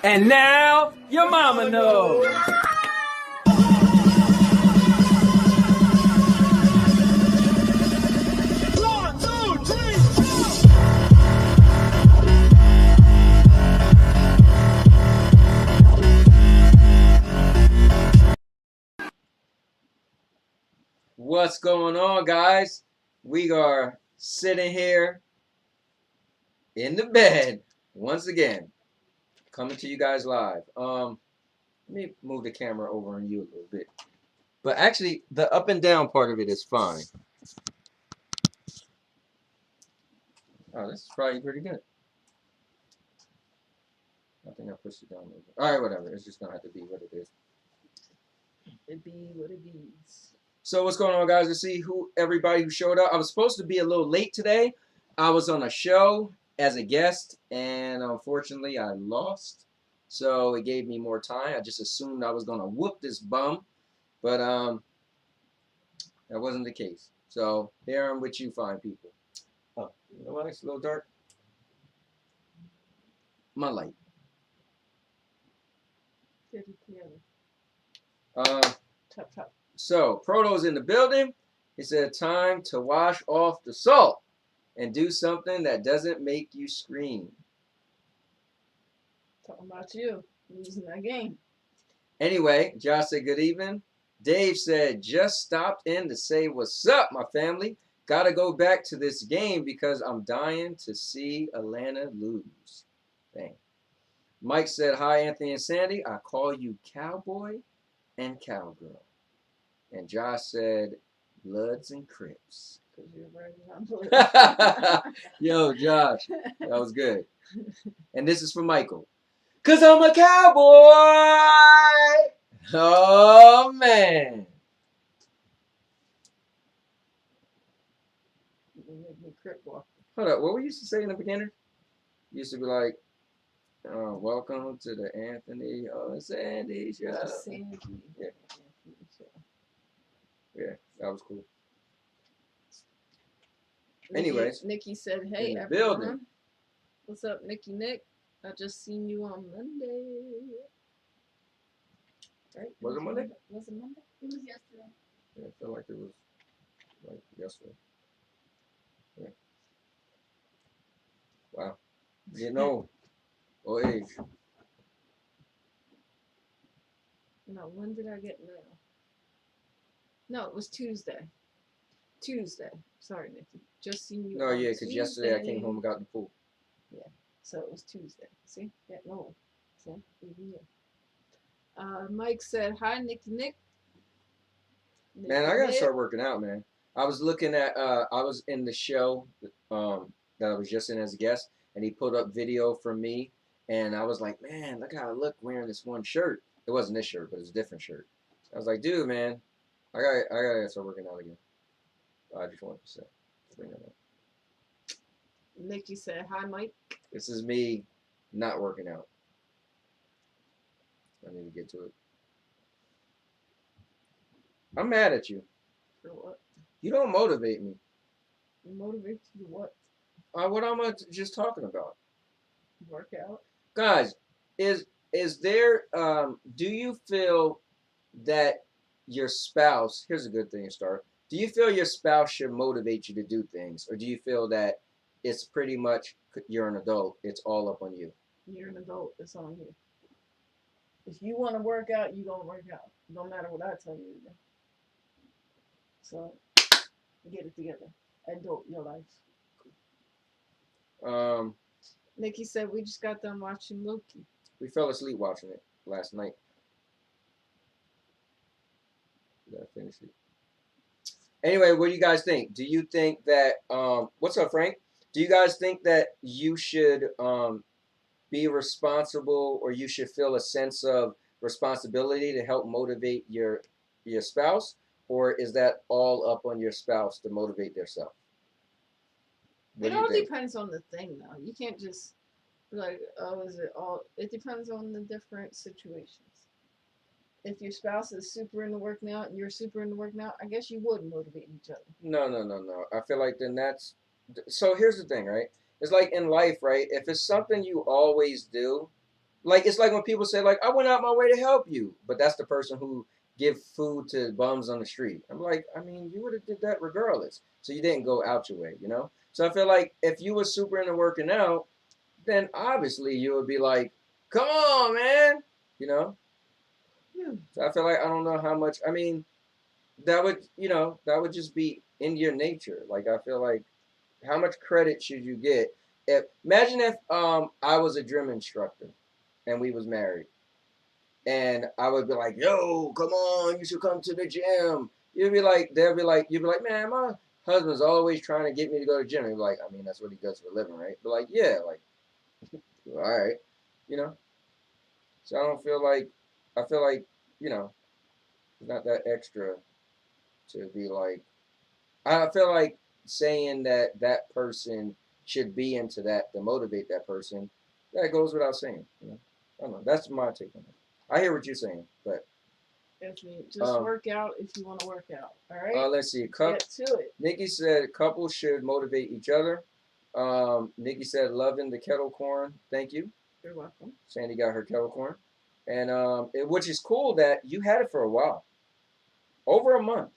And now, your mama knows. What's going on, guys? We are sitting here in the bed once again, coming to you guys live. Let me move the camera over on you a little bit. But actually, the up and down part of it is fine. Oh, this is probably pretty good. I think I pushed it down a little bit. All right, whatever. It's just gonna have to be what it is. It be what it is. So what's going on, guys? To see everybody who showed up. I was supposed to be a little late today. I was on a show as a guest, and unfortunately, I lost. So it gave me more time. I just assumed I was gonna whoop this bum, but that wasn't the case. So here I'm with you, fine people. Oh, you know what? It's a little dark. My light. Tap, tap. So Proto's in the building. He said, time to wash off the salt and do something that doesn't make you scream. Talking about you losing that game. Anyway, Josh said, good evening. Dave said, just stopped in to say what's up, my family. Gotta go back to this game because I'm dying to see Atlanta lose. Dang. Mike said, hi, Anthony and Sandy. I call you cowboy and cowgirl. And Josh said, Bloods and Crips. Because you're right. Yo, Josh, that was good. And this is for Michael. Because I'm a cowboy. Oh, man. You make me crip walk. Hold up. What we used to say in the beginning? You used to be like, welcome to the Anthony Sandy show. Sandy. Yeah. Yeah, that was cool. Anyways. Nikki said, hey, in the everyone. building. What's up, Nikki Nick? I just seen you on Monday. Right? Was it Monday? Was it Monday? It was yesterday. Yeah, I felt like it was like yesterday. Yeah. Wow. You know, old age. No, when did I get mail? No, it was Tuesday. Tuesday. Sorry, Nikki. Just seen you. No, yeah, because yesterday I came home and got in the pool. Yeah, so it was Tuesday. See? Getting old. See? Even you. Mike said, hi, Nick. Man, I gotta start working out, man. I was looking at, I was in the show that I was just in as a guest, and he put up video from me, and I was like, man, look how I look wearing this one shirt. It wasn't this shirt, but it's a different shirt. I was like, dude, man, I gotta start working out again. I just wanted to say, bring that up. Nikki said, hi, Mike. This is me not working out. I need to get to it. I'm mad at you. For what? You don't motivate me. Motivate you to what? What am I just talking about? Work out. Guys, is there, do you feel that your spouse, here's a good thing to start. Do you feel your spouse should motivate you to do things? Or do you feel that it's pretty much, you're an adult, it's all up on you? You're an adult, it's on you. If you want to work out, you're going to work out. No matter what I tell you to do. So, get it together. Adult your life. Nikki said, we just got done watching Loki. We fell asleep watching it last night. We gotta finish it. Anyway, what do you guys think? Do you think that, what's up, Frank? Do you guys think that you should be responsible, or you should feel a sense of responsibility to help motivate your spouse? Or is that all up on your spouse to motivate themselves? It all depends on the thing, though. You can't just be like, oh, is it all? It depends on the different situations. If your spouse is super into working out and you're super into working out, I guess you would motivate each other. No. I feel like then that's... So here's the thing, right? It's like in life, right? If it's something you always do, like it's like when people say like I went out my way to help you, but that's the person who give food to bums on the street. I'm like, I mean, you would have did that regardless. So you didn't go out your way, you know? So I feel like if you were super into working out, then obviously you would be like, come on, man, you know? So I feel like I don't know how much, I mean, that would, you know, that would just be in your nature. Like I feel like how much credit should you get? If imagine if I was a gym instructor and we was married and I would be like, yo, come on, you should come to the gym. You'd be like, you'd be like, man, my husband's always trying to get me to go to the gym. You'd be like, I mean, that's what he does for a living, right? But like, yeah, like, all right, you know? So I feel like, you know, it's not that extra to be like, I feel like saying that that person should be into that to motivate that person, that goes without saying, you know? I don't know. That's my take on it. I hear what you're saying, but just work out if you want to work out. All right. Let's see. Get to it. Nikki said couples should motivate each other. Nikki said loving the kettle corn. Thank you. You're welcome. Sandy got her kettle corn, and which is cool that you had it for a while, over a month.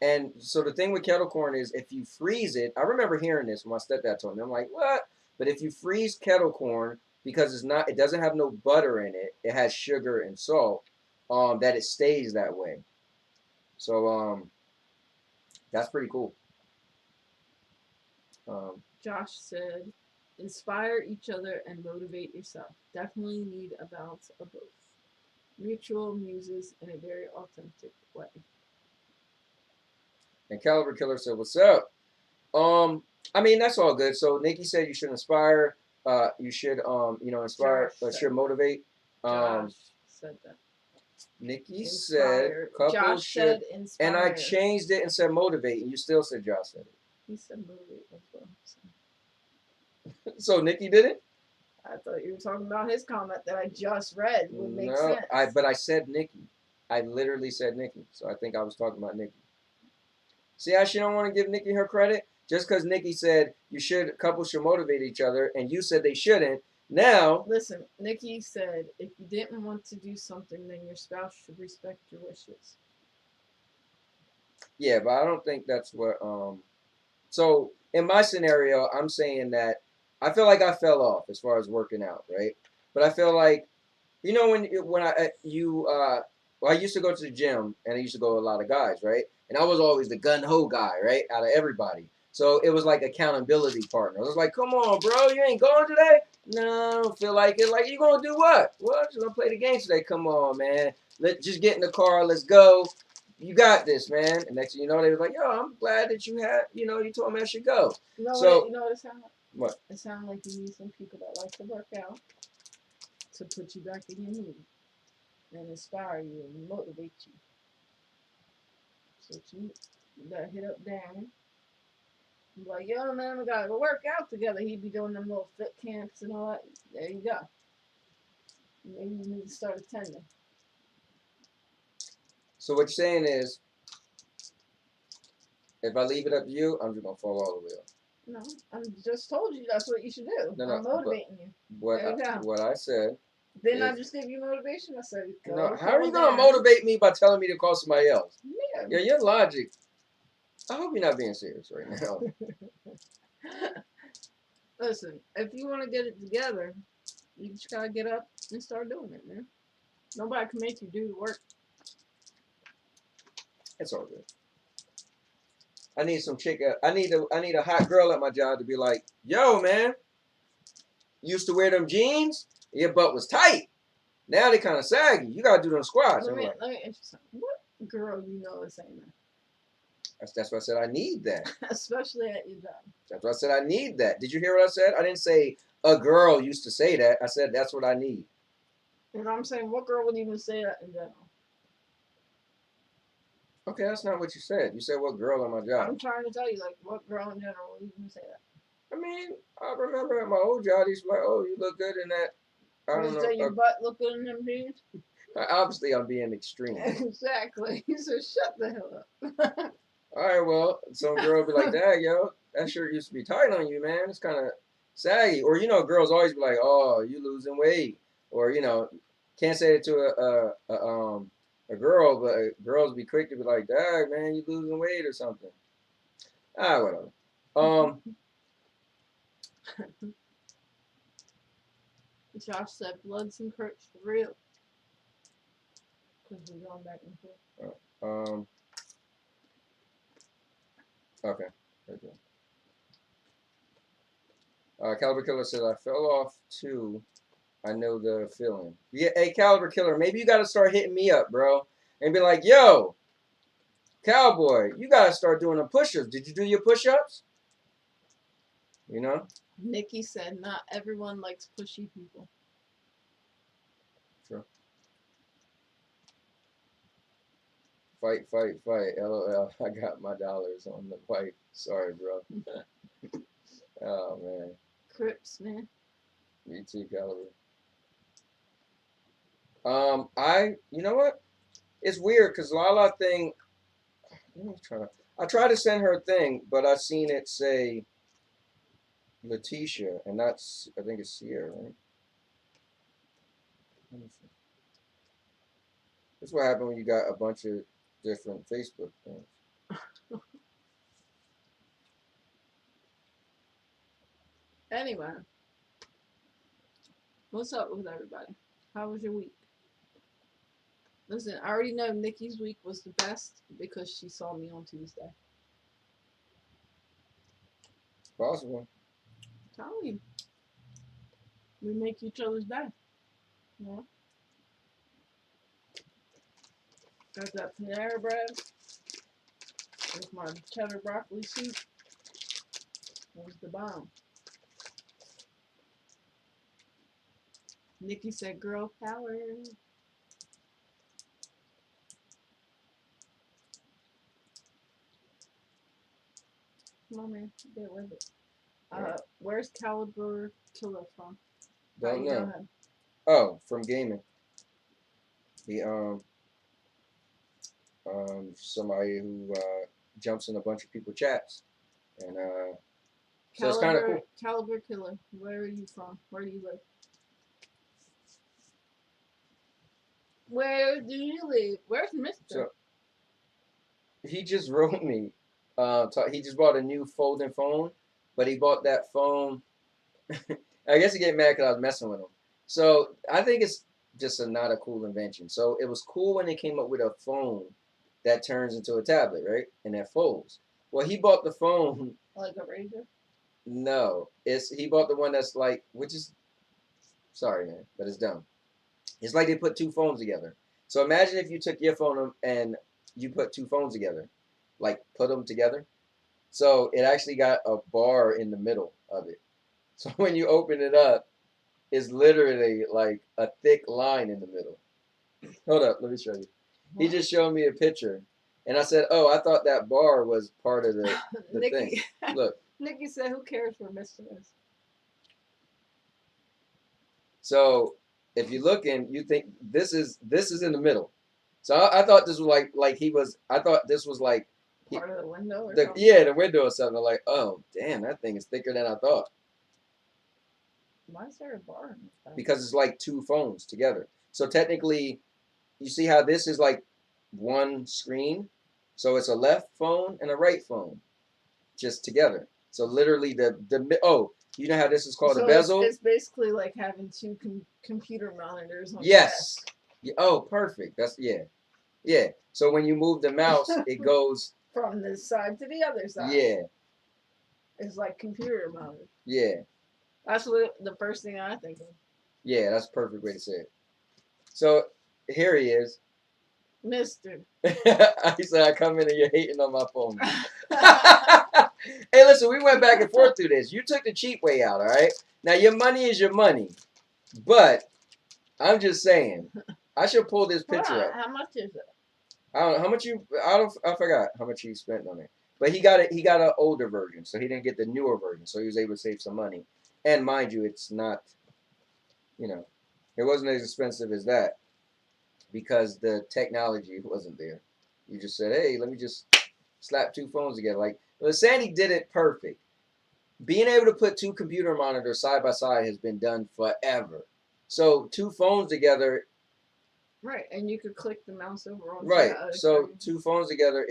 And so the thing with kettle corn is if you freeze it, I remember hearing this when my stepdad told me. I'm like, what? But if you freeze kettle corn because it doesn't have no butter in it, it has sugar and salt, that it stays that way. So that's pretty cool. Josh said, inspire each other and motivate yourself. Definitely need a balance of both. Mutual muses in a very authentic way. And Caliber Killer said, what's up? I mean, that's all good. So Nikki said you should inspire. You should, you know, inspire. Should motivate. Josh said that. Nikki said couples should. Inspire. And I changed it and said motivate, and you still said Josh said it. He said motivate as well. So Nikki did it? I thought you were talking about his comment that I just read would make sense. But I said Nikki. I literally said Nikki. So I think I was talking about Nikki. See how she don't want to give Nikki her credit? Just because Nikki said couples should motivate each other, and you said they shouldn't. Now, listen, Nikki said if you didn't want to do something, then your spouse should respect your wishes. Yeah, but I don't think that's what. So in my scenario, I'm saying that I feel like I fell off as far as working out, right? But I feel like, you know, I used to go to the gym, and I used to go with a lot of guys, right? And I was always the gun-ho guy, right, out of everybody. So it was like accountability partner. I was like, come on, bro, you ain't going today? No, I don't feel like it. Like, you going to do what? Well, I'm just going to play the game today. Come on, man. Let's just get in the car. Let's go. You got this, man. And next thing you know, they was like, yo, I'm glad that you told me I should go. You know what it sounds like? What? It sounds like you need some people that like to work out to put you back in your mood and inspire you and motivate you. So you gotta hit up Darren. Be like, yo, man, we gotta go work out together. He'd be doing them little fit camps and all that. There you go. Maybe you need to start attending. So what you're saying is, if I leave it up to you, I'm just gonna fall all the way off. No, I just told you that's what you should do. No, I'm motivating you. What I said. Didn't I just give you motivation? I said, go. No, how are you gonna motivate me by telling me to call somebody else? Yeah, your logic. I hope you're not being serious right now. Listen, if you want to get it together, you just gotta get up and start doing it, man. Nobody can make you do the work. It's all good. I need some chick. I need a hot girl at my job to be like, yo, man, used to wear them jeans, your butt was tight. Now they kind of saggy. You gotta do them squats. Let me ask you something. What girl you know is saying that? That's why I said I need that. Especially at your job. That's why I said I need that. Did you hear what I said? I didn't say a girl used to say that. I said that's what I need. And I'm saying, what girl would even say that in general? Okay, that's not what you said. You said what girl on my job. I'm trying to tell you, like, what girl in general would even say that? I mean, I remember at my old job, they used to be like, oh, you look good in that. I don't know. Say your butt look good in them jeans? Obviously, I'm being extreme. Exactly. So shut the hell up. All right, well, some girl be like, Dad, yo, that shirt used to be tight on you, man. It's kind of saggy. Or girls always be like, "Oh, you losing weight," or can't say it to a girl, but girls be quick to be like, "Dang, man, you losing weight or something." Ah, whatever. Josh said Bloods and Crips for real. Because we're going back and forth. Okay. Caliber Killer says, I fell off too. I know the feeling. Yeah, hey, Caliber Killer, maybe you got to start hitting me up, bro. And be like, yo, Cowboy, you got to start doing the push-ups. Did you do your push-ups? Nikki said, not everyone likes pushy people. Sure. Fight, fight, fight. LOL. I got my dollars on the fight. Sorry, bro. Oh, man. Crips, man. Me too, Caliber. You know what? It's weird because Lala thing. Let me try. I tried to send her a thing, but I seen it say Letitia, and that's I think it's Sierra, right? Let me see. That's what happened when you got a bunch of different Facebook things. Anyway, what's up with everybody? How was your week? Listen, I already know Nikki's week was the best because she saw me on Tuesday. Possible. Tell you. We make each other's day. Yeah. Got that Panera bread with my cheddar broccoli soup. It was the bomb. Nikki said, girl power. Come on, man. Get with it. Where's Caliber Killer from? Don't know. Oh, from gaming. He somebody who jumps in a bunch of people's chats, and so it's kind of cool. Caliber Killer. Where are you from? Where do you live? Where do you live? Where's Mister? So he just wrote me. He just bought a new folding phone, but he bought that phone. I guess he get mad because I was messing with him. So I think it's just not a cool invention. So it was cool when they came up with a phone that turns into a tablet, right? And that folds. Well, he bought the phone. Like a Razor? No, he bought the one that's like, which is, sorry man, but it's dumb. It's like they put two phones together. So imagine if you took your phone and you put two phones together, like put them together. So it actually got a bar in the middle of it. So when you open it up, it's literally like a thick line in the middle. Hold up, let me show you. What? He just showed me a picture. And I said, oh, I thought that bar was part of the Nikki, thing. Look. Nikki said, who cares where Mr. is? So if you look in, you think this is in the middle. So I thought this was like he was. I thought this was like part of the window or something. Yeah, the window or something. I'm like, oh damn, that thing is thicker than I thought. Why is there a bar in this? Because it's like two phones together. So technically, you see how this is like one screen. So it's a left phone and a right phone, just together. So literally you know how this is called a bezel? It's basically like having two computer monitors on yes. Yeah, oh, perfect. That's yeah. So when you move the mouse, it goes from this side to the other side. Yeah. It's like computer monitor. Yeah. That's what the first thing I think of. Yeah, that's a perfect way to say it. So here he is. Mister. He said, I come in and you're hating on my phone. Hey, listen, we went back and forth through this. You took the cheap way out, all right? Now, your money is your money. But I'm just saying, I should pull this picture up. How much is it? I don't know. How much I forgot how much he spent on it. But he got an older version, so he didn't get the newer version. So he was able to save some money. And mind you, it's not, it wasn't as expensive as that because the technology wasn't there. You just said, hey, let me just slap two phones together. Like, Sandy did it perfect. being able to put two computer monitors side by side has been done forever. So two phones together. Right, and you could click the mouse over on Right. the other So screen. two phones together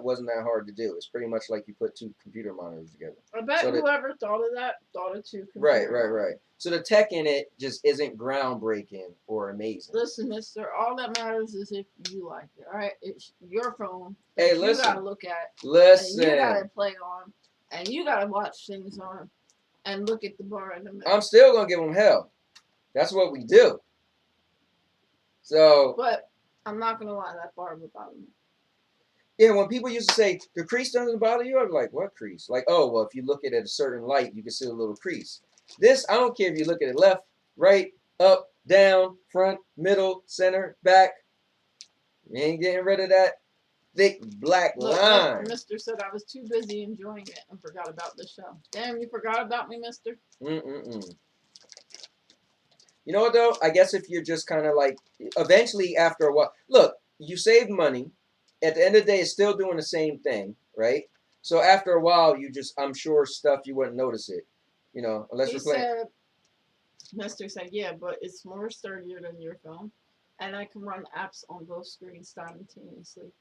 wasn't that hard to do. It's pretty much like you put two computer monitors together. I bet so whoever thought of that thought of two Right, computer right. So the tech in it just isn't groundbreaking or amazing. Listen, mister, all that matters is if you like it, all right? It's your phone that Hey, you listen. gotta look at, Listen. and you gotta play on, and you gotta watch things on, and look at the bar in the middle. I'm still gonna give them hell. That's what we do. So. But I'm not gonna lie, that bar would bother me. Yeah, when people used to say the crease doesn't bother you, I'm like, what crease? Like, oh, well, if you look at it at a certain light, you can see a little crease. This, I don't care if you look at it left, right, up, down, front, middle, center, back. You ain't getting rid of that thick black line. Mister said I was too busy enjoying it and forgot about the show. Damn, you forgot about me, mister? Mm-mm-mm. You know what, though? I guess if you're just kind of like, eventually after a while, look, you saved money. At the end of the day, it's still doing the same thing, right? So after a while, I'm sure stuff you wouldn't notice it, unless you're playing. Mister said, yeah, but it's more sturdier than your phone, and I can run apps on both screens simultaneously.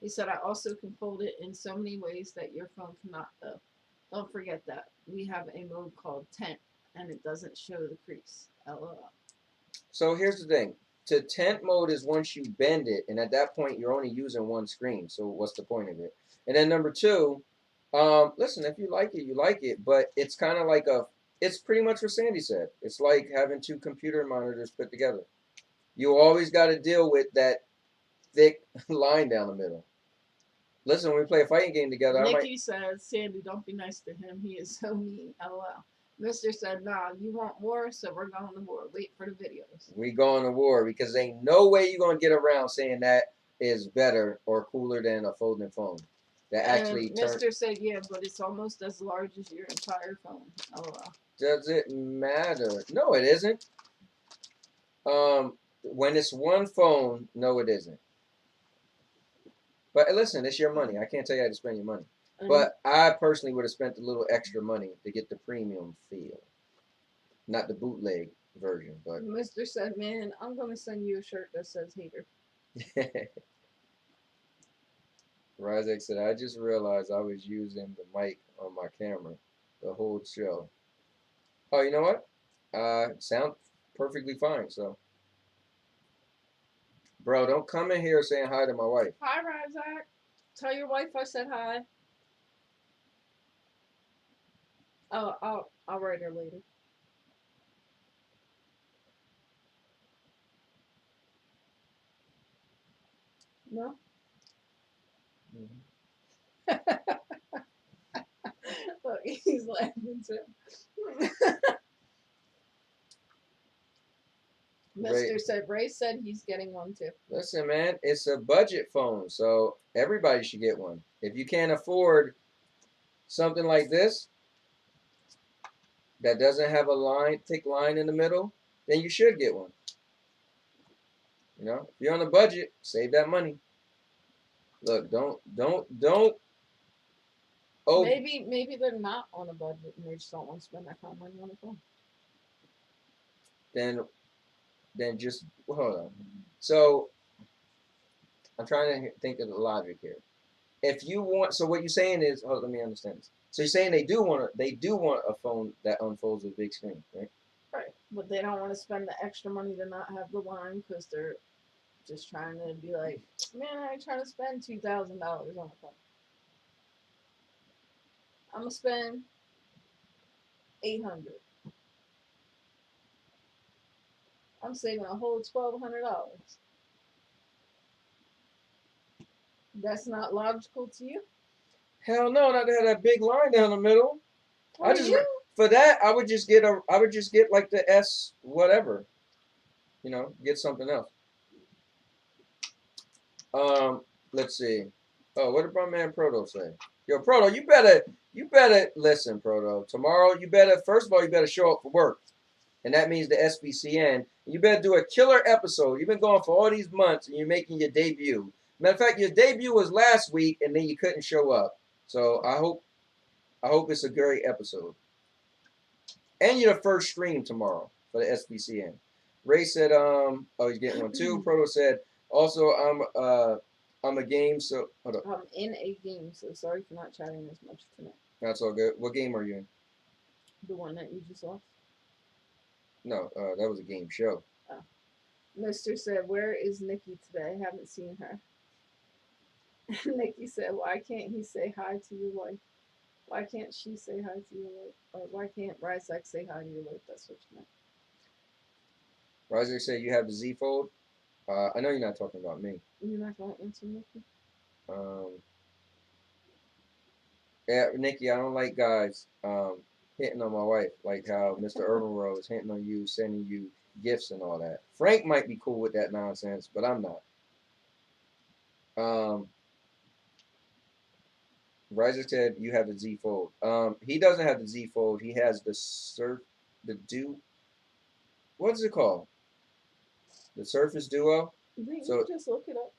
He said, I also can fold it in so many ways that your phone cannot, though. Don't forget that. We have a mode called tent, and it doesn't show the crease. LOL. So here's the thing. To tent mode is once you bend it, and at that point, you're only using one screen. So what's the point of it? And then number two, listen, if you like it, you like it. But it's kind of like it's pretty much what Sandy said. It's like having two computer monitors put together. You always got to deal with that thick line down the middle. Listen, when we play a fighting game together, Nikki says, Sandy, don't be nice to him. He is so mean. LOL. Mister said, nah, you want war, so we're going to war. Wait for the videos. We going to war because ain't no way you're going to get around saying that is better or cooler than a folding phone. That actually Mister said, yeah, but it's almost as large as your entire phone. LOL. Does it matter? No, it isn't. When it's one phone, no, it isn't. But listen, it's your money. I can't tell you how to spend your money. But I personally would have spent a little extra money to get the premium feel. Not the bootleg version, but Mister said, man, I'm going to send you a shirt that says hater. Razak said, I just realized I was using the mic on my camera the whole show. Oh, you know what? Sound perfectly fine, so. Bro, don't come in here saying hi to my wife. Hi, Razak. Tell your wife I said hi. Oh, I'll write her later. No? Mm-hmm. Look, he's laughing too. Ray said he's getting one too. Listen, man, it's a budget phone, so everybody should get one. If you can't afford something like this that doesn't have a thick line in the middle, then you should get one. If you're on a budget, save that money. Look, don't. Oh, maybe they're not on a budget and they just don't want to spend that kind of money on the phone. Then just hold on. So I'm trying to think of the logic here. If you want, so what you're saying is, let me understand this. So you're saying they do want a phone that unfolds with a big screen, right? Right, but they don't want to spend the extra money to not have the line because they're just trying to be like, man, I ain't trying to spend $2,000 on a phone. I'm gonna spend $800. I'm saving a whole $1,200. That's not logical to you? Hell no, not to have that big line down the middle. For that I would just get like the S whatever. Get something else. Let's see. Oh, what did my man Proto say? Yo, Proto, you better listen, Proto. Tomorrow first of all, you better show up for work. And that means the SBCN. You better do a killer episode. You've been going for all these months and you're making your debut. Matter of fact, your debut was last week and then you couldn't show up. So I hope I hope it's a great episode. And you're the first stream tomorrow for the SBCN. Ray said, oh, he's getting one too. Proto said, also, I'm a game, so hold up. I'm in a game, so sorry for not chatting as much tonight. That's all good. What game are you in? The one that you just lost? No, that was a game show. Oh. Mr. said, where is Nikki today? I haven't seen her. Nikki said, why can't he say hi to your wife? Why can't she say hi to your wife? Or why can't Ryzak say hi to your wife? That's what you meant. Ryzak said you have the Z Fold. I know you're not talking about me. You're not going to answer Nikki? Yeah, Nikki, I don't like guys hitting on my wife, like how Mr. Urban World is hitting on you, sending you gifts and all that. Frank might be cool with that nonsense, but I'm not. Riser said you have the Z Fold. He doesn't have the Z Fold. He has what is it called? The Surface Duo. Didn't you just look it up?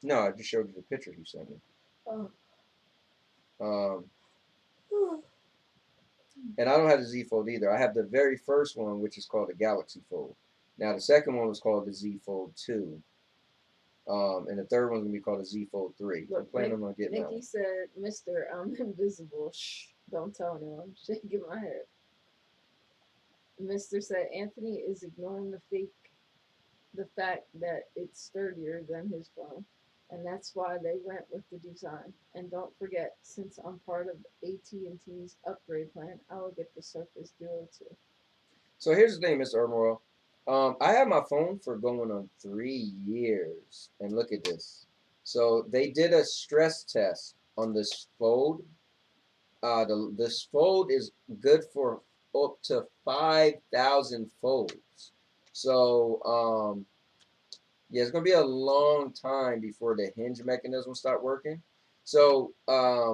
No, I just showed you the picture he sent me. Oh. And I don't have the Z Fold either. I have the very first one, which is called the Galaxy Fold. Now the second one was called the Z Fold 2. And the third one's gonna be called the Z Fold 3. Look, I'm planning on getting that one. Nikki said, Mr. I'm invisible. Shh, don't tell anyone. Shaking my head. Mr. said Anthony is ignoring the fact that it's sturdier than his phone, and that's why they went with the design. And don't forget, since I'm part of AT&T's upgrade plan, I will get the Surface Duo too. So here's the thing, Mr. Ermorel. I have my phone for going on 3 years, and look at this. So they did a stress test on this fold. This fold is good for up to 5,000 folds. So yeah, it's gonna be a long time before the hinge mechanism start working. So I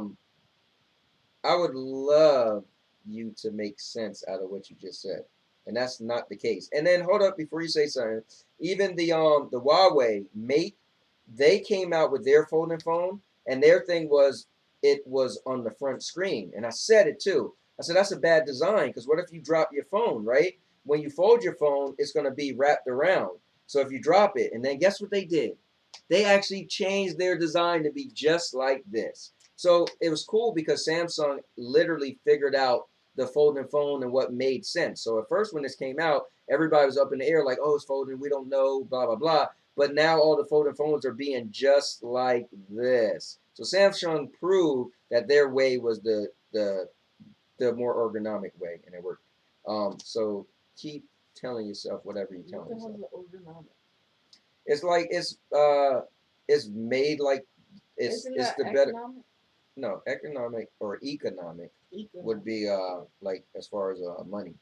would love you to make sense out of what you just said, and that's not the case. And then hold up before you say something. Even the Huawei Mate, they came out with their folding phone, and their thing was it was on the front screen. And I said it too. I said that's a bad design because what if you drop your phone, right? When you fold your phone, it's going to be wrapped around. So if you drop it, and then guess what they did? They actually changed their design to be just like this. So it was cool because Samsung literally figured out the folding phone and what made sense. So at first when this came out, everybody was up in the air like, oh, it's folding, we don't know, blah, blah, blah. But now all the folding phones are being just like this. So Samsung proved that their way was the more ergonomic way, and it worked. So keep telling yourself whatever you're telling yourself. Ergonomic? It's like it's made like it's Isn't that the economic? better. No, economic or economic would be like as far as money.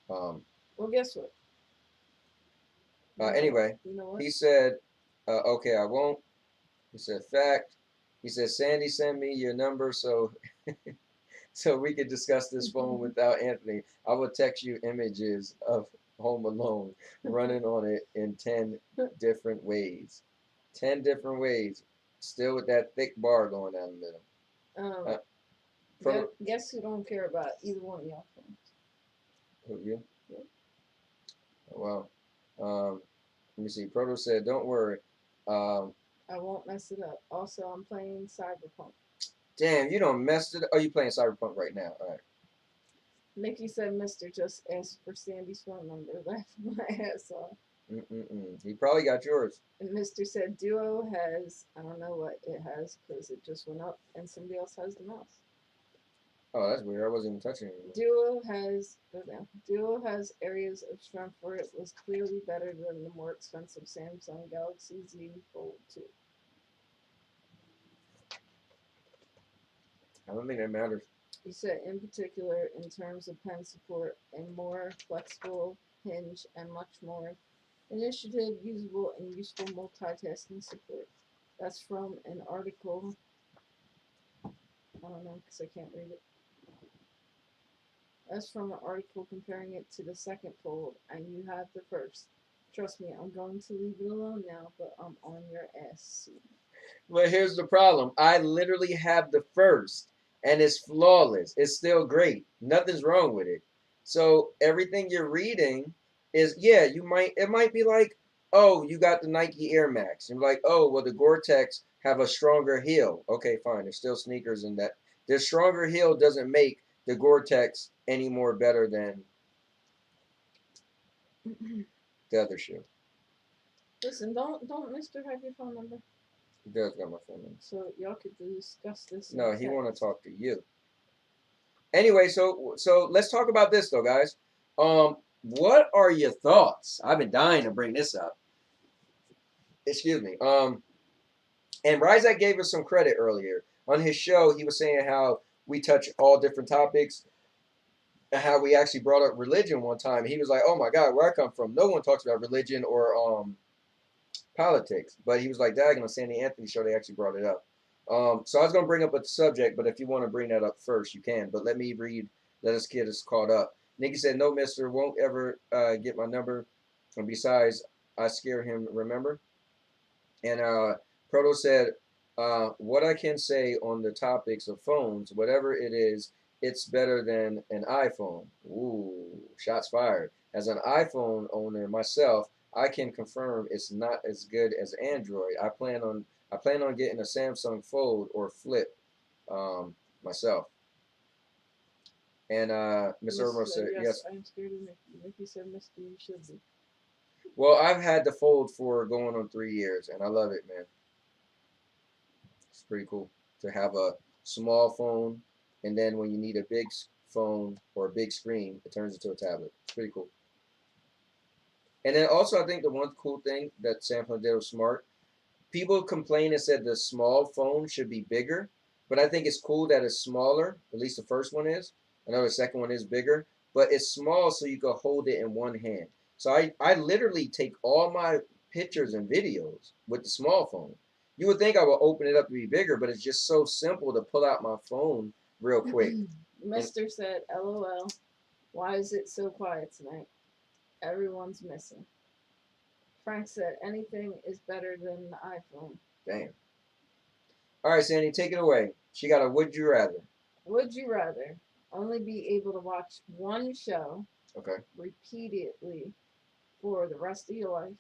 Well, guess what? Anyway, you know what? He said, okay, I won't. He said, fact. He said, Sandy, send me your number so so we could discuss this phone without Anthony. I will text you images of Home Alone running on it in 10 different ways. 10 different ways. Still with that thick bar going down the middle. Guess who don't care about either one of y'all phones? Who, you? Yeah. Oh, wow. Let me see. Proto said, don't worry. I won't mess it up. Also, I'm playing Cyberpunk. Damn, you don't mess it up. Oh, you playing Cyberpunk right now. All right. Nikki said, Mr. just asked for Sandy's phone number. Laughed my ass off. He probably got yours. And Mr. said, Duo has, I don't know what it has because it just went up and somebody else has the mouse. Oh, that's weird. I wasn't even touching it. Duo has areas of strength where it was clearly better than the more expensive Samsung Galaxy Z Fold 2. I don't think that matters. He said, in particular, in terms of pen support, a more flexible hinge and much more initiative, usable, and useful multitasking support. That's from an article. I don't know because I can't read it. That's from an article comparing it to the second fold, and you have the first. Trust me, I'm going to leave it alone now, but I'm on your ass soon. Well, here's the problem. I literally have the first. and it's flawless. It's still great. Nothing's wrong with it. So everything you're reading is, yeah, it might be like, oh, you got the Nike Air Max. And you're like, oh, well, the Gore-Tex have a stronger heel. Okay, fine. There's still sneakers in that. The stronger heel doesn't make the Gore-Tex any more better than the other shoe. Listen, don't Mr. have your phone number? He does got my phone number. So y'all could discuss this. No, he want to talk to you. Anyway, so let's talk about this though, guys. What are your thoughts? I've been dying to bring this up. Excuse me. And Ryzak gave us some credit earlier on his show. He was saying how we touch all different topics, and how we actually brought up religion one time. He was like, "Oh my God, where I come from, no one talks about religion or politics." But he was like, "Dag, on Sandy Anthony show, they actually brought it up." So I was going to bring up a subject, but if you want to bring that up first, you can. But let us get us caught up. Nikki said, no, mister, won't ever get my number. And besides, I scare him, remember? And Proto said, what I can say on the topics of phones, whatever it is, it's better than an iPhone. Ooh, shots fired. As an iPhone owner myself, I can confirm it's not as good as Android. I plan on getting a Samsung Fold or Flip myself. And Miss Irma said, yes. I'm scared of Mickey. Mickey said, Mr. You should be. Well, I've had the Fold for going on 3 years, and I love it, man. It's pretty cool to have a small phone, and then when you need a big phone or a big screen, it turns into a tablet. It's pretty cool. And then also, I think the one cool thing that Samsung did was smart. People complain and said the small phone should be bigger, but I think it's cool that it's smaller. At least the first one is. I know the second one is bigger, but it's small so you can hold it in one hand. So I literally take all my pictures and videos with the small phone. You would think I would open it up to be bigger, but it's just so simple to pull out my phone real quick. Mister said, LOL, why is it so quiet tonight? Everyone's missing. Frank said, anything is better than the iPhone. Damn. All right, Sandy, take it away. She got a would you rather. Would you rather only be able to watch one show repeatedly for the rest of your life,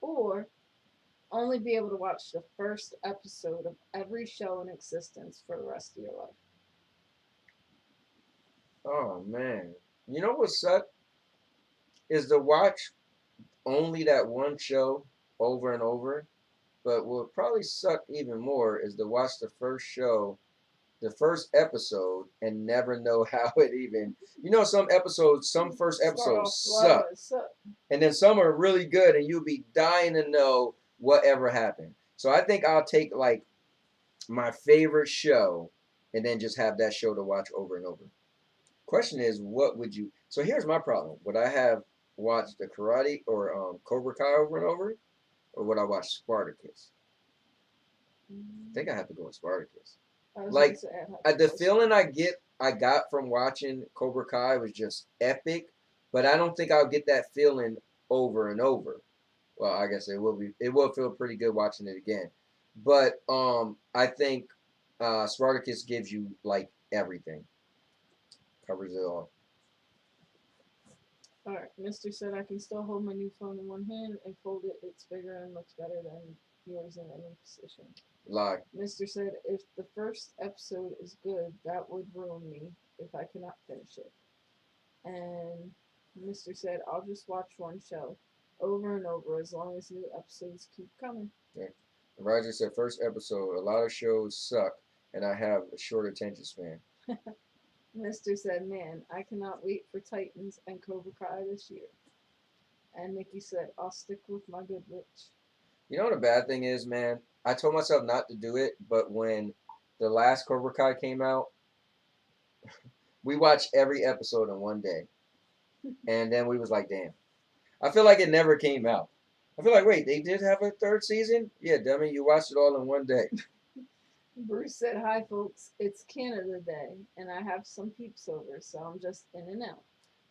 or only be able to watch the first episode of every show in existence for the rest of your life? Oh, man. You know what sucks? Is to watch only that one show over and over. But what probably suck even more is to watch the first show, the first episode, and never know how it even. You know, some first episodes suck. And then some are really good, and you'll be dying to know whatever happened. So I think I'll take, like, my favorite show and then just have that show to watch over and over. Question is, what would you. So here's my problem. Would I have watched the Karate or Cobra Kai over and over? Or would I watch Spartacus? I think I have to go with Spartacus. Like, the feeling I got from watching Cobra Kai was just epic, but I don't think I'll get that feeling over and over. Well, I guess it will feel pretty good watching it again. But I think Spartacus gives you, like, everything. Covers it all. Alright, Mister said I can still hold my new phone in one hand and fold it. It's bigger and looks better than yours in any position. Lie. Mister said if the first episode is good, that would ruin me if I cannot finish it. And Mister said I'll just watch one show over and over as long as new episodes keep coming. Yeah. And Roger said first episode, a lot of shows suck and I have a short attention span. Mister said, man, I cannot wait for Titans and Cobra Kai this year. And Nikki said, I'll stick with my good witch. You know what the bad thing is, man? I told myself not to do it, but when the last Cobra Kai came out, we watched every episode in one day. And then we was like, damn. I feel like it never came out. I feel like, wait, they did have a third season? Yeah, dummy, you watched it all in one day. Bruce said, hi, folks. It's Canada Day, and I have some peeps over, so I'm just in and out.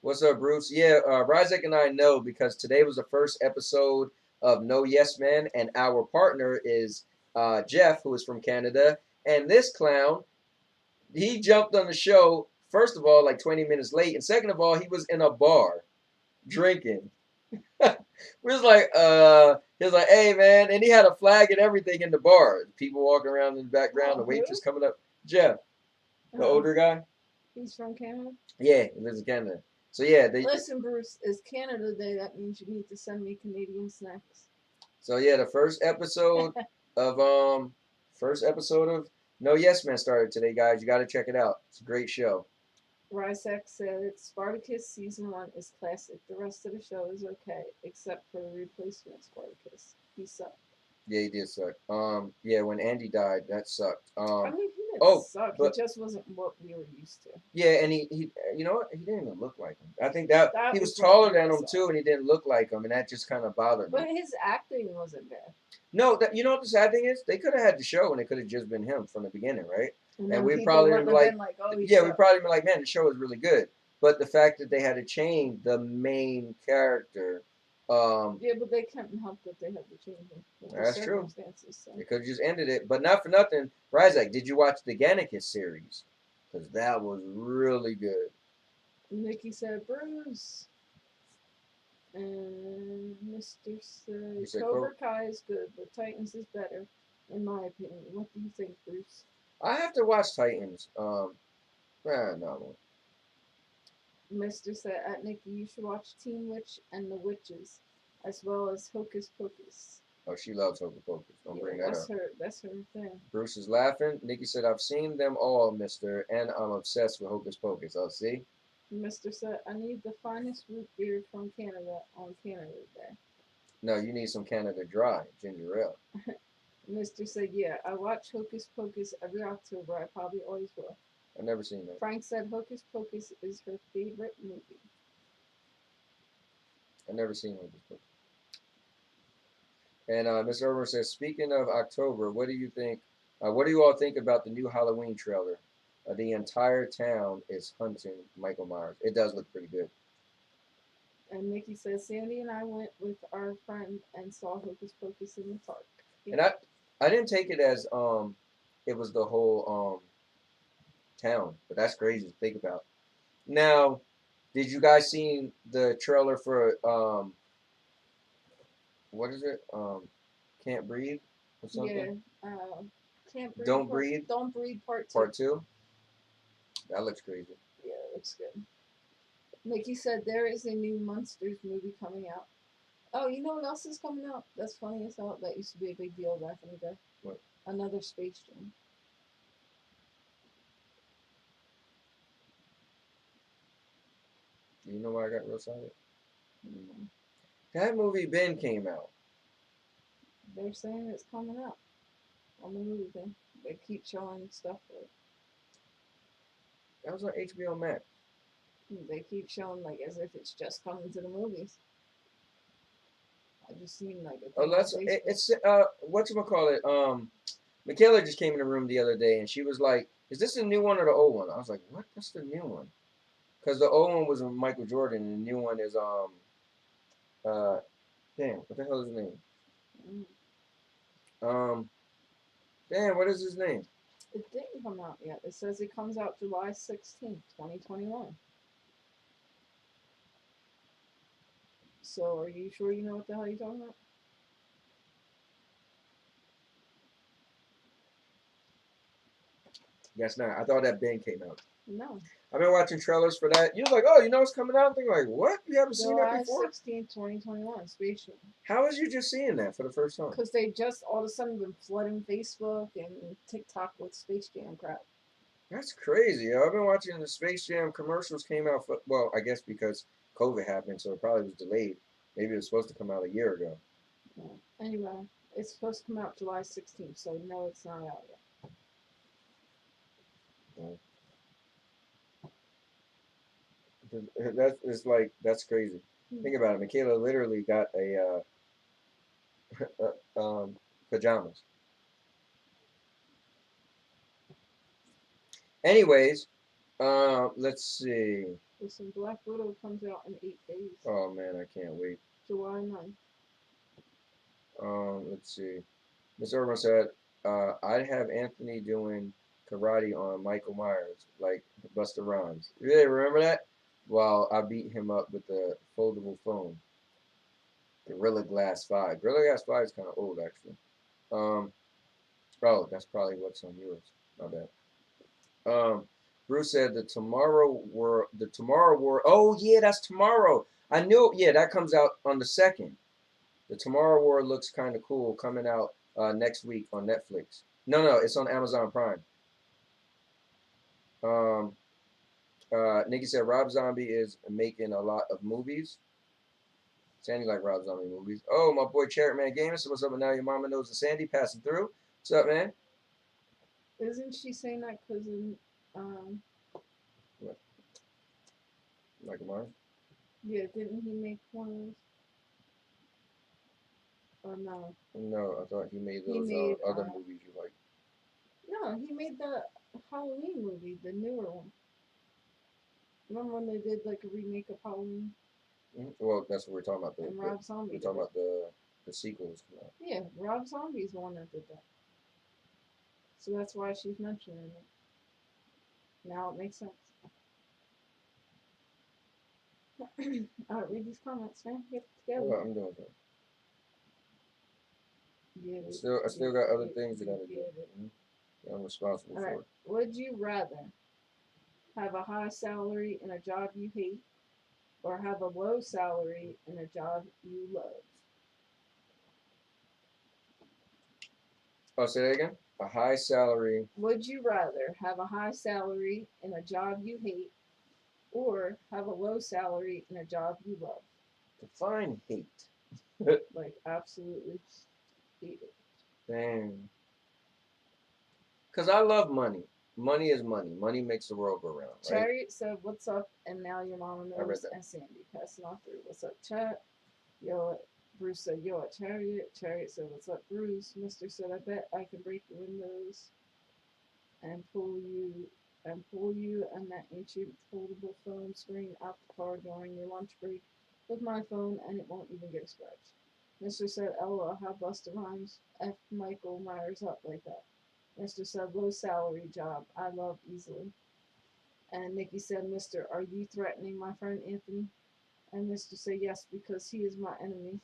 What's up, Bruce? Yeah, Ryzak and I know because today was the first episode of No Yes Men, and our partner is Jeff, who is from Canada, and this clown, he jumped on the show. First of all, like 20 minutes late, and second of all, he was in a bar drinking. We was like, he was like, hey man, and he had a flag and everything in the bar. People walking around in the background, the waitress coming up. Jeff, the older guy. He's from Canada. Yeah, he lives in Canada. So yeah, listen, Bruce, it's Canada Day. That means you need to send me Canadian snacks. So yeah, the first episode of No Yes Man started today, guys. You got to check it out. It's a great show. Ryzek said Spartacus season 1 is classic. The rest of the show is okay, except for the replacement Spartacus. He sucked. Yeah, he did suck. Yeah, when Andy died, that sucked. I mean, he didn't suck. But, he just wasn't what we were used to. Yeah, and he, you know what? He didn't even look like him. I think that he was taller than him too, and he didn't look like him, and that just kind of bothered me. But his acting wasn't bad. No, you know what the sad thing is? They could have had the show, and it could have just been him from the beginning, right? And we probably been like, oh, yeah, we probably been like, man, the show is really good. But the fact that they had to change the main character. Yeah, but they couldn't help that they had to change him. That's true. So. They could have just ended it. But not for nothing, Ryzek, did you watch the Gannicus series? Because that was really good. Nikki said, Bruce. And Mr. said, Cobra Kai is good, but Titans is better, in my opinion. What do you think, Bruce? I have to watch Titans. No. Mr. said, at Nikki, you should watch Teen Witch and the Witches, as well as Hocus Pocus. Oh, she loves Hocus Pocus. Don't bring that up. That's her thing. Bruce is laughing. Nikki said, I've seen them all, mister, and I'm obsessed with Hocus Pocus. Oh, see? Mr. said, I need the finest root beer from Canada on Canada Day. No, you need some Canada Dry, ginger ale. Mr. said, yeah, I watch Hocus Pocus every October. I probably always will. I've never seen that. Frank said Hocus Pocus is her favorite movie. I've never seen Hocus Pocus. And Mr. Irvin says, speaking of October, what do you think? What do you all think about the new Halloween trailer? The entire town is hunting Michael Myers. It does look pretty good. And Nikki says, Sandy and I went with our friend and saw Hocus Pocus in the park. Yeah. And I didn't take it as it was the whole town, but that's crazy to think about. Now, did you guys see the trailer for what is it? Can't Breathe or something? Yeah. Can't Breathe. Don't Breathe. Don't Breathe Part 2. Part 2. That looks crazy. Yeah, it looks good. Nikki said there is a new Monsters movie coming out. Oh, you know what else is coming out? That's funny as hell. That used to be a big deal back in the day. What? Another Space Jam. Do you know why I got real excited? Mm-hmm. That movie Ben came out. They're saying it's coming out on the movie thing. They keep showing stuff for it. That was on HBO Max. They keep showing like as if it's just coming to the movies. I just seen like a it's whatchamacallit? Michaela just came in the room the other day and she was like, is this the new one or the old one? I was like, what? What's the new one? Because the old one was with Michael Jordan and the new one is damn, what the hell is his name? Damn, what is his name? It didn't come out yet. It says it comes out July 16th, 2021. So, are you sure you know what the hell you're talking about? Guess not. I thought that Ben came out. No. I've been watching trailers for that. You're like, oh, you know what's coming out? I'm thinking like, what? You haven't seen that before? July 16th, 2021, Space Jam. How is you just seeing that for the first time? Because they just all of a sudden been flooding Facebook and TikTok with Space Jam crap. That's crazy. I've been watching the Space Jam commercials came out for, well, I guess because COVID happened, so it probably was delayed. Maybe it was supposed to come out a year ago. Yeah. Anyway, it's supposed to come out July 16th, so no, it's not out yet. Yeah. That's crazy. Think about it. Michaela literally got a pajamas. Anyways, let's see. Listen, Black Widow comes out in 8 days. Oh man, I can't wait. July 9th. Let's see. Miss Irvin said, I'd have Anthony doing karate on Michael Myers, like Busta Rhymes. Yeah, remember that? While I beat him up with the foldable phone. Gorilla Glass 5. Gorilla Glass 5 is kind of old, actually. Um, oh, that's probably what's on yours. My bad. Bruce said the Tomorrow War. Oh yeah, that's tomorrow. I knew. Yeah, that comes out on the 2nd. The Tomorrow War looks kind of cool, coming out next week on Netflix. No, it's on Amazon Prime. Um, Nikki said Rob Zombie is making a lot of movies. Sandy like Rob Zombie movies. Oh, my boy Charity Man Gamer. So what's up? And now your mama knows the Sandy passing through. What's up, man? Isn't she saying that because What? Michael Myers? yeah, didn't he make one of those? Or no? No, I thought he made those other movies you like. No, he made the Halloween movie, the newer one. Remember when they did like a remake of Halloween? Well, that's what we're talking about. And Rob Zombie. We're talking about the sequels. Yeah, Rob Zombie's the one that did that. So that's why she's mentioning it. Now it makes sense. Alright, read these comments, man. Get it together. Well, I'm doing that. I still got other things that I gotta do. I'm responsible for it. Would you rather have a high salary in a job you hate, or have a low salary in a job you love? Oh, say that again? A high salary. Would you rather have a high salary in a job you hate, or have a low salary in a job you love? Define hate. Like, absolutely hate it. Dang. Because I love money. Money is money. Money makes the world go round. Right? Chariot said, "What's up?" And now your mama knows. And Sandy passing on through. What's up, chat? Yo, Bruce said, "Yo, at Chariot." Chariot said, "What's up, Bruce?" Mister said, "I bet I can break the windows and pull you and that ancient foldable phone screen out the car during your lunch break with my phone, and it won't even get a scratch." Mister said, "LOL, how Busta Rhymes F Michael Myers up like that?" Mister said, "Low salary job. I love easily." And Nikki said, "Mister, are you threatening my friend Anthony?" And Mister said, "Yes, because he is my enemy."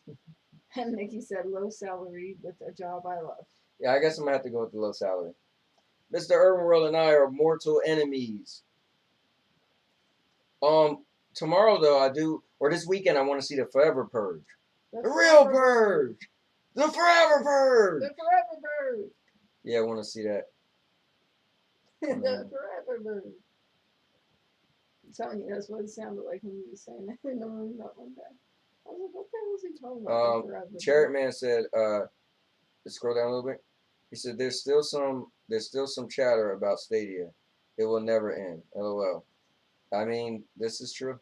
And Nikki said, "Low salary with a job I love." Yeah, I guess I'm going to have to go with the low salary. Mr. Urban World and I are mortal enemies. Tomorrow, though, or this weekend, I want to see the Forever Purge. The real Purge! The Forever Purge! The Forever Purge! Yeah, I want to see that. The Forever Purge. I'm telling you, that's what it sounded like when you were saying that in the room that one day. I was like, what the hell was he talking about? Chariot Man said, scroll down a little bit. He said, there's still some chatter about Stadia. It will never end. LOL. I mean, this is true.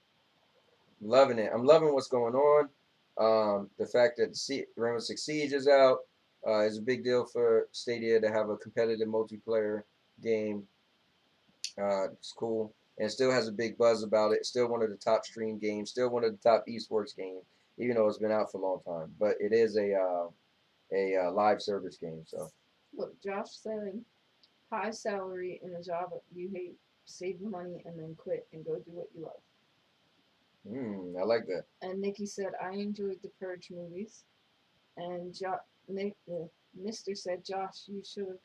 I'm loving it. I'm loving what's going on. The fact that Rainbow Six Siege is out is a big deal for Stadia to have a competitive multiplayer game. It's cool. And it still has a big buzz about it. It's still one of the top stream games. Still one of the top esports games, even though it's been out for a long time. But it is a live service game. So. Look, Josh said, high salary in a job you hate, save the money, and then quit and go do what you love. I like that. And Nikki said, I enjoyed the Purge movies. And Mr. said, Josh, you should have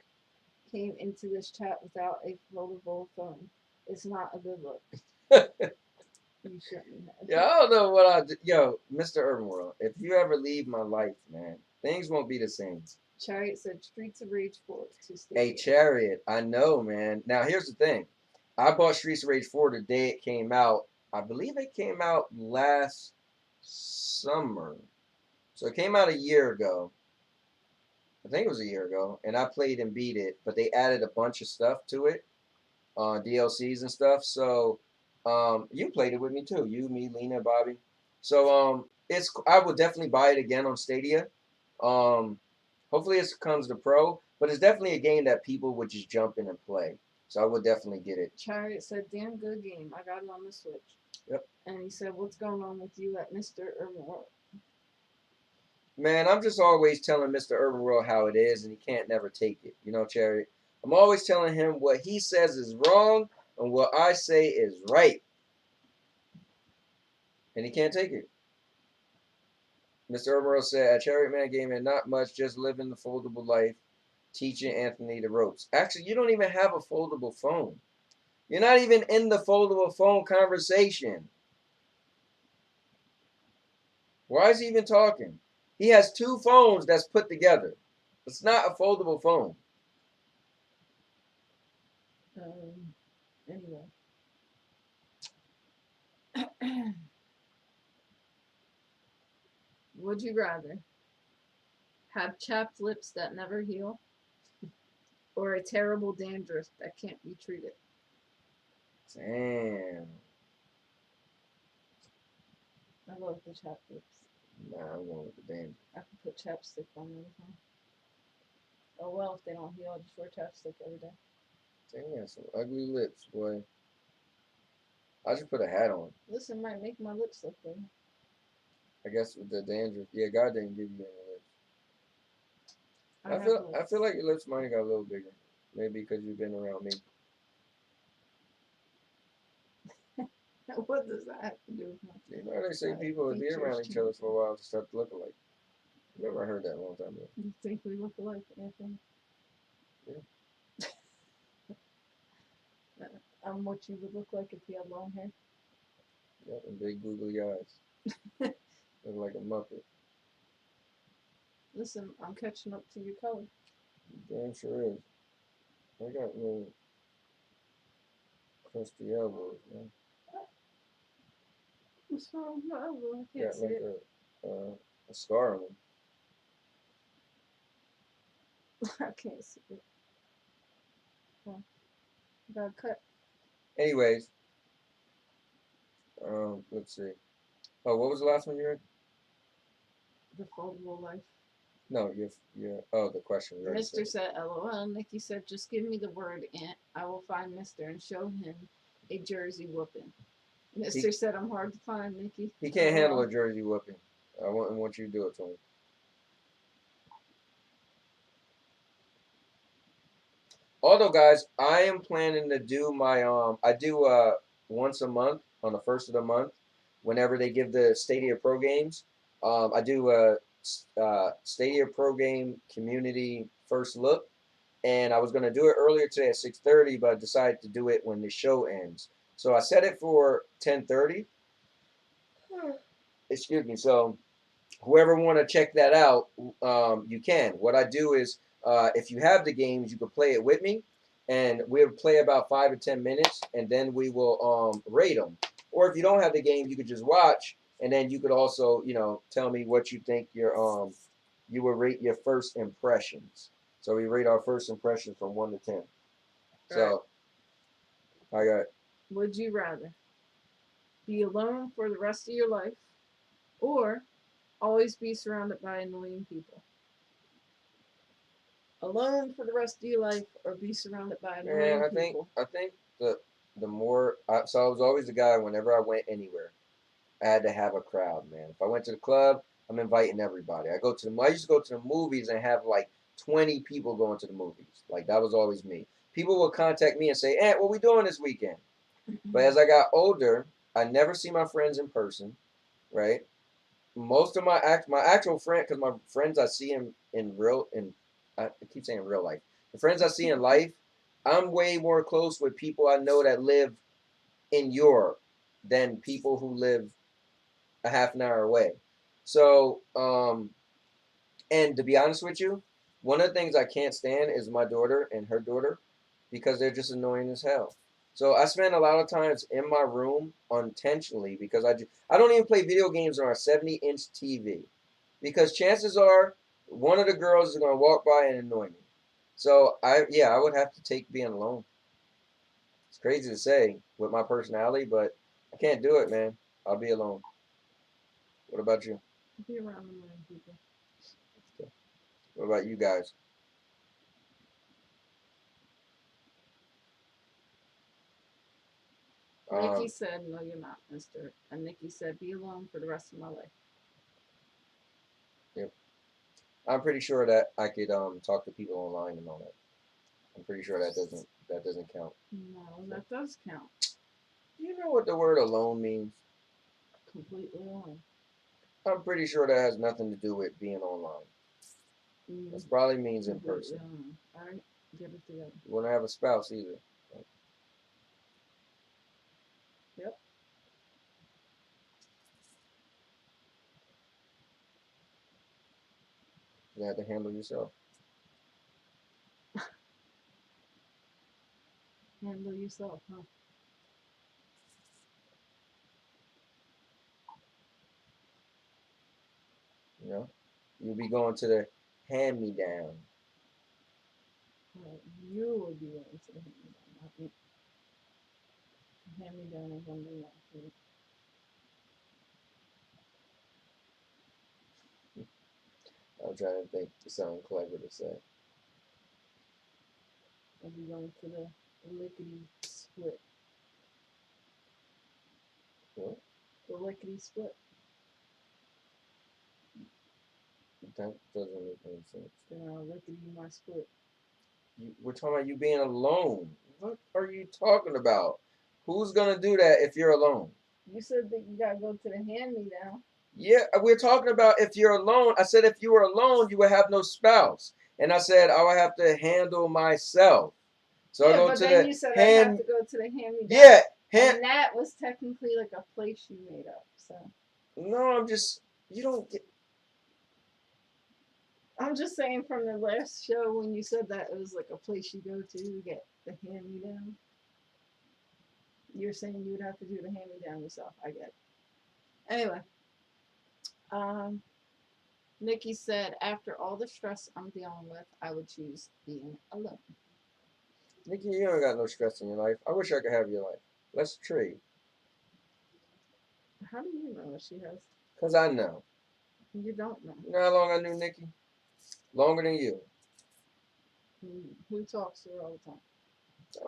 came into this chat without a foldable phone. It's not a good look. You shouldn't have. Yeah, I don't know what I do. Yo, Mr. Urban World, if you ever leave my life, man, things won't be the same. Chariot said Streets of Rage 4 to stay. Hey, Chariot, I know, man. Now, here's the thing. I bought Streets of Rage 4 the day it came out. I believe it came out last summer. So it came out a year ago. I think it was a year ago. And I played and beat it. But they added a bunch of stuff to it. DLCs and stuff. So you played it with me too. You, me, Lena, Bobby. So I will definitely buy it again on Stadia. Hopefully it comes to Pro, but it's definitely a game that people would just jump in and play. So I would definitely get it. Chariot said, damn good game. I got it on the Switch. Yep. And he said, what's going on with you at Mr. Urban World? Man, I'm just always telling Mr. Urban World how it is, and he can't never take it. You know, Chariot? I'm always telling him what he says is wrong and what I say is right. And he can't take it. Mr. Emerald said, at Cherry Man Gaming, not much, just living the foldable life, teaching Anthony the ropes. Actually, you don't even have a foldable phone. You're not even in the foldable phone conversation. Why is he even talking? He has 2 phones that's put together. It's not a foldable phone. Anyway. Would you rather have chapped lips that never heal or a terrible dandruff that can't be treated? Damn. I love the chapped lips. Nah, I'm going with the dandruff. I can put chapstick on them. Oh well, if they don't heal, I'll just wear chapstick every day. Damn, some ugly lips, boy. I just put a hat on. Listen, might make my lips look good. I guess with the dandruff, yeah, God didn't give you any lips. I feel like your lips might have got a little bigger. Maybe because you've been around me. What does that have to do with my? You know they say people would be around each other for a while to start to look alike. Remember I heard that a long time ago. You think we look alike, Anthony? Yeah. I'm what you would look like if you had long hair. Yep, and big googly eyes. Look like a Muppet. Listen, I'm catching up to your color. Damn sure is. I got little crusty elbows, man. What's wrong with my elbow? I can't see like it. a scar on them. I can't see it. Oh, got cut. Anyways, let's see. Oh, what was the last one you read? The foldable life. No, oh, the question. Mr. said, LOL. Nikki said, just give me the word Ant. I will find Mr. and show him a Jersey whooping. Mr. said, I'm hard to find, Nikki. He can't handle a Jersey whooping. I want you to do it to him. Although, guys, I am planning to do my I do once a month on the first of the month, whenever they give the Stadia Pro games. I do a Stadia Pro game community first look, and I was gonna do it earlier today at 6:30, but I decided to do it when the show ends. So I set it for 10:30. Excuse me. So whoever want to check that out, you can. What I do is, if you have the games, you can play it with me, and we'll play about 5 to 10 minutes, and then we will rate them. Or if you don't have the game, you could just watch, and then you could also, tell me what you think you will rate your first impressions. So we rate our first impressions from 1 to 10. So, I got. Would you rather be alone for the rest of your life, or always be surrounded by annoying people? Alone for the rest of your life, or be surrounded by annoying people? I think the more so I was always the guy whenever I went anywhere, I had to have a crowd, man. If I went to the club, I'm inviting everybody. I used to go to the movies and have like 20 people going to the movies. Like that was always me. People would contact me and say, "Aunt, what we doing this weekend?" But as I got older, I never see my friends in person, right? Most of my actual friend, because my friends I see I keep saying real life. The friends I see in life, I'm way more close with people I know that live in Europe than people who live a half an hour away. So, and to be honest with you, one of the things I can't stand is my daughter and her daughter, because they're just annoying as hell. So I spend a lot of times in my room unintentionally because I don't even play video games on a 70-inch TV, because chances are one of the girls is going to walk by and annoy me. So I would have to take being alone. It's crazy to say with my personality, but I can't do it, man. I'll be alone. What about you? Be around annoying people. What about you guys? Nikki said, no, you're not, mister. And Nikki said, be alone for the rest of my life. Yep. I'm pretty sure that I could talk to people online and all that. I'm pretty sure that doesn't count. No, that does count. Do you know what the word alone means? Completely alone. I'm pretty sure that has nothing to do with being online. This probably means in person. All right, get it together. You wouldn't have a spouse either. Yep. You have to handle yourself. Handle yourself, huh? You know, you'll be going to the hand-me-down. Well, you would be going to the hand-me-down, not me. Hand-me-down is under my feet. I'm trying to think of something clever to say. I'll be going to the lickety-split. What? The lickety-split. That doesn't make any sense. Then I'll lickety my split. We're talking about you being alone. What are you talking about? Who's gonna do that if you're alone? You said that you gotta go to the hand-me-down. Yeah, we're talking about if you're alone. I said if you were alone, you would have no spouse. And I said I would have to handle myself. So yeah, I go but to then the you said hand. I'd have to go to the hand-me-down. Yeah, and that was technically like a place you made up. So. No, I'm just. You don't get. I'm just saying from the last show when you said that it was like a place you go to get the hand-me-down. You're saying you would have to do the hand-me-down yourself. I get it. Anyway. Nikki said, after all the stress I'm dealing with, I would choose being alone. Nikki, you don't got no stress in your life. I wish I could have your life. Let's trade. How do you know what she has? Because I know. You don't know. You know how long I knew Nikki? Longer than you. Who talks to her all the time?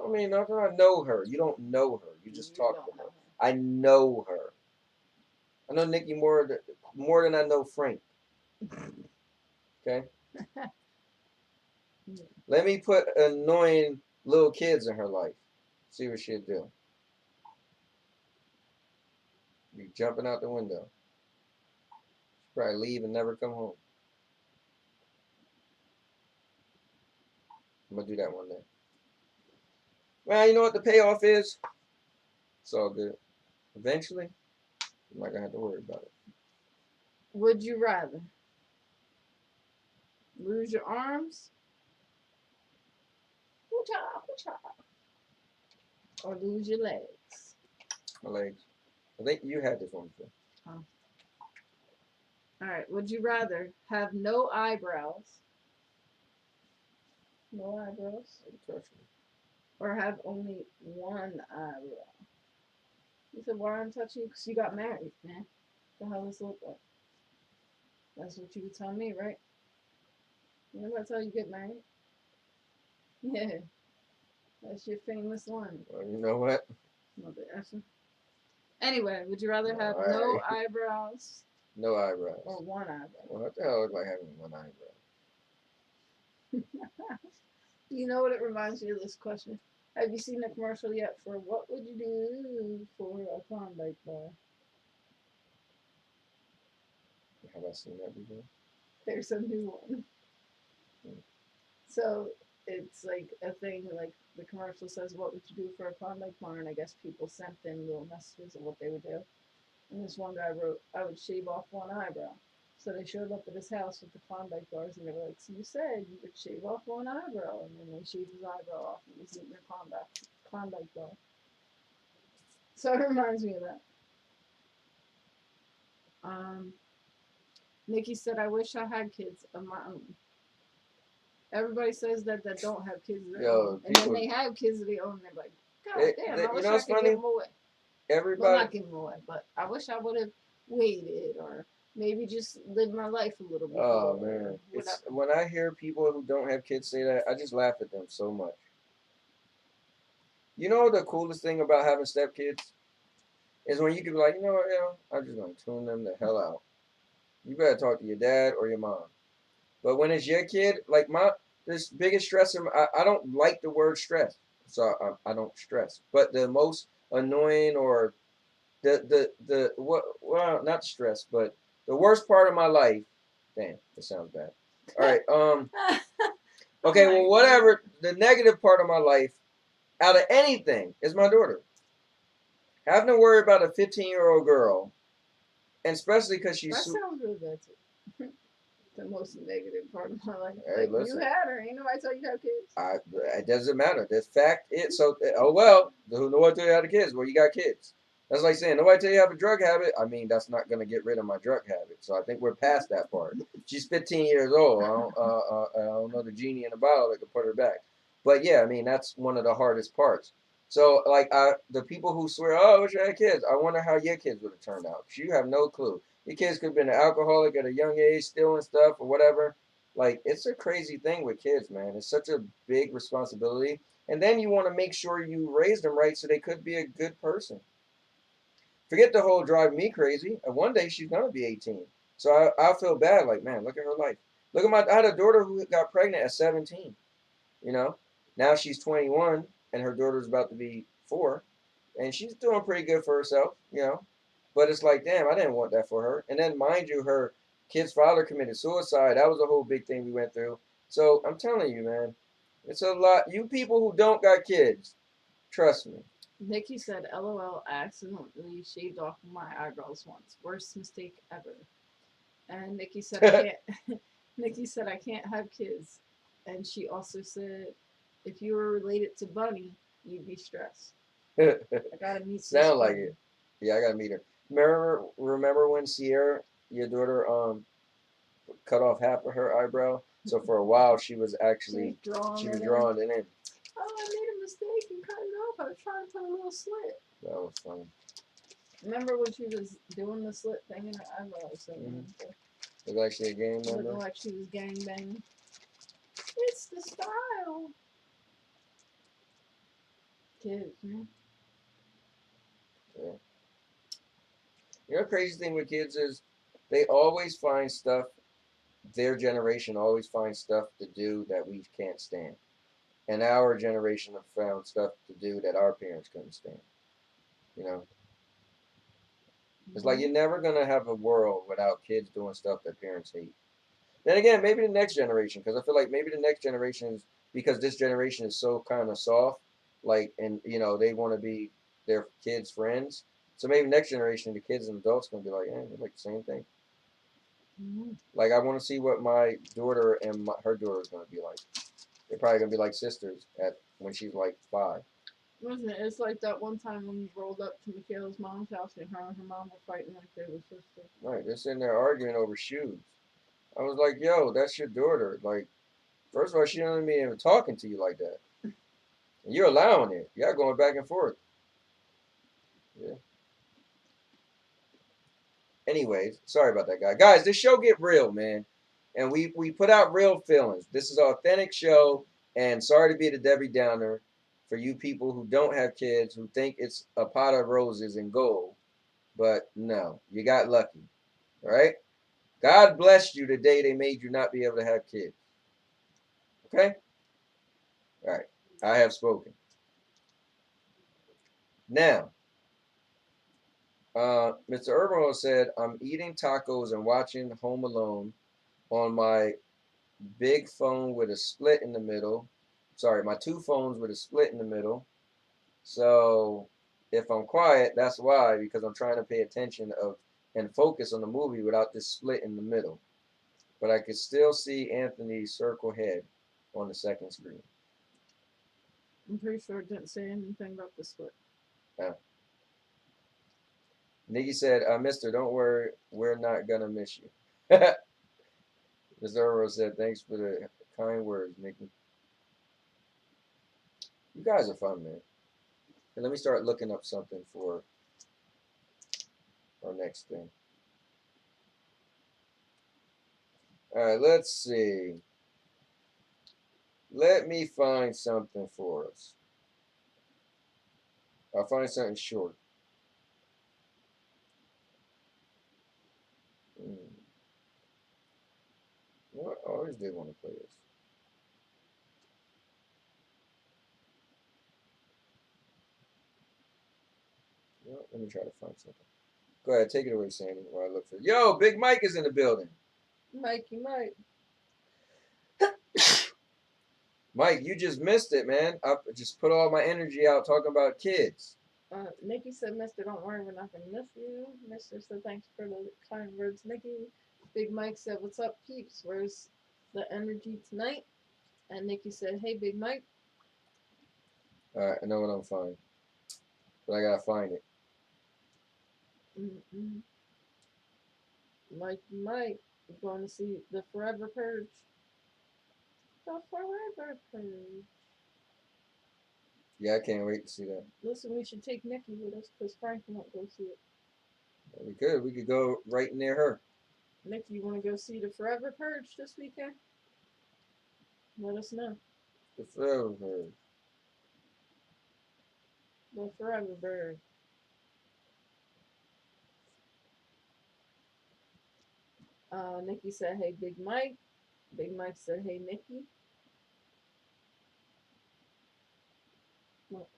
I mean, I know her. You don't know her. You just talk to her. I know her. I know Nikki more than I know Frank. Okay? Let me put annoying little kids in her life. See what she'll do. Be jumping out the window. She'll probably leave and never come home. I'm going to do that one day. Well, you know what the payoff is? It's all good. Eventually, I'm not going to have to worry about it. Would you rather lose your arms? Or lose your legs? My legs. I think you had this one before. Oh. Alright, would you rather have no eyebrows? No eyebrows? Or have only one eyebrow? You said, why I'm touching you? Because you got married, man. The hell does this look like? That's what you would tell me, right? Remember that's how you get married? Yeah. That's your famous line. Well, you know what? Anyway, would you rather have no eyebrows? No eyebrows. Or one eyebrow? Well, what the hell look like having one eyebrow? You know what it reminds me of this question? Have you seen the commercial yet for what would you do for a Klondike bar? Have I seen that before? There's a new one. So it's like a thing, like the commercial says, what would you do for a Klondike bar? And I guess people sent in little messages of what they would do. And this one guy wrote, I would shave off one eyebrow. So they showed up at his house with the Klondike bars, and they were like, so you said you would shave off one eyebrow. And then they shaved his eyebrow off, and he was eating a Klondike bar. So it reminds me of that. Nikki said, I wish I had kids of my own. Everybody says that don't have kids of their own. And then they have kids of their own, and they're like, God damn, I wish I could give them away. Well, not give them away, but I wish I would have waited or maybe just lived my life a little bit. Oh, man. When I hear people who don't have kids say that, I just laugh at them so much. You know the coolest thing about having stepkids? Is when you can be like, you know what, I'm just going to tune them the hell out. You better talk to your dad or your mom. But when it's your kid, like this biggest stress. I don't like the word stress, so I don't stress. But the most annoying or the what well not stress, but the worst part of my life. Damn, that sounds bad. All right. Okay. Well, whatever. The negative part of my life, out of anything, is my daughter. Having to worry about a 15-year-old girl, and especially because she's. That sounds really bad too. The most negative part of my life. Hey, like, you had her. Ain't nobody tell you to have kids. It doesn't matter. The fact is, so, oh well, nobody tell you how to kids. Well, you got kids. That's like saying, nobody tell you have a drug habit. I mean, that's not going to get rid of my drug habit. So I think we're past that part. She's 15 years old. I don't know the genie in the bottle that can put her back. But yeah, I mean, that's one of the hardest parts. So, like, the people who swear, oh, I wish I had kids, I wonder how your kids would have turned out. You have no clue. Your kids could have been an alcoholic at a young age, stealing stuff or whatever. Like, it's a crazy thing with kids, man. It's such a big responsibility. And then you want to make sure you raise them right so they could be a good person. Forget the whole drive me crazy. And one day she's going to be 18. So I feel bad. Like, man, look at her life. Look at I had a daughter who got pregnant at 17. You know, now she's 21 and her daughter's about to be 4. And she's doing pretty good for herself, you know. But it's like, damn, I didn't want that for her. And then, mind you, her kid's father committed suicide. That was a whole big thing we went through. So I'm telling you, man, it's a lot. You people who don't got kids, trust me. Nikki said, LOL, accidentally shaved off my eyebrows once. Worst mistake ever. And Nikki said, I can't. Nikki said, I can't have kids. And she also said, if you were related to Bunny, you'd be stressed. I gotta meet. Sound like it. Yeah, I gotta meet her. Remember when Sierra, your daughter, cut off half of her eyebrow? So for a while she was actually she was drawing it in. Oh, I made a mistake and cut it off. I was trying to put a little slit. That was funny. Remember when she was doing the slit thing in her eyebrow? So looked like she a gang member. Looked like she was gang banging. It's the style. Kids, man. Yeah. You know, the crazy thing with kids is they always find stuff. Their generation always finds stuff to do that we can't stand, and our generation have found stuff to do that our parents couldn't stand. You know, it's like you're never gonna have a world without kids doing stuff that parents hate. Then again, maybe the next generation, because I feel like maybe the next generation is because this generation is so kind of soft, like, and you know they want to be their kids' friends. So maybe next generation, the kids and adults gonna be like, they're like the same thing. Like I want to see what my daughter and her daughter is gonna be like. They're probably gonna be like sisters when she's like 5. Listen, it's like that one time when you rolled up to Michaela's mom's house and her mom were fighting like they were sisters. Right, they're sitting there arguing over shoes. I was like, yo, that's your daughter. Like, first of all, she don't even talking to you like that. And you're allowing it. Y'all going back and forth. Yeah. Anyways, sorry about that, guy. Guys, this show get real, man. And we put out real feelings. This is an authentic show. And sorry to be the Debbie Downer for you people who don't have kids, who think it's a pot of roses and gold. But no, you got lucky. All right? God blessed you the day they made you not be able to have kids. Okay? All right. I have spoken. Now, Mr. Urban said, I'm eating tacos and watching Home Alone on my big phone with a split in the middle. Sorry, my 2 phones with a split in the middle. So if I'm quiet, that's why, because I'm trying to pay attention and focus on the movie without this split in the middle. But I could still see Anthony's circle head on the second screen. I'm pretty sure it didn't say anything about the split. Yeah. Nikki said, Mister, don't worry, we're not gonna miss you. Mr. Earl said, thanks for the kind words, Nikki. You guys are fun, man. And let me start looking up something for our next thing. All right, let's see. Let me find something for us. I'll find something short. Well, I always did want to play this. Well, let me try to find something. Go ahead, take it away, Sandy, while I look for it. Yo, Big Mike is in the building. Mikey Mike. Mike, you just missed it, man. I just put all my energy out talking about kids. Nikki said, Mister, don't worry, we're not going to miss you. Mister said, thanks for the kind words, Nikki. Big Mike said, what's up, peeps? Where's the energy tonight? And Nikki said, hey, Big Mike. Alright, I know what I'm finding. But I gotta find it. Mikey Mike, we're going to see the Forever Purge. The Forever Purge. Yeah, I can't wait to see that. Listen, we should take Nikki with us because Frank won't go see it. We could. We could go right near her. Nikki, you want to go see the Forever Purge this weekend? Let us know. The Forever Purge. The Forever Bird. Nikki said, hey, Big Mike. Big Mike said, hey, Nikki. Well,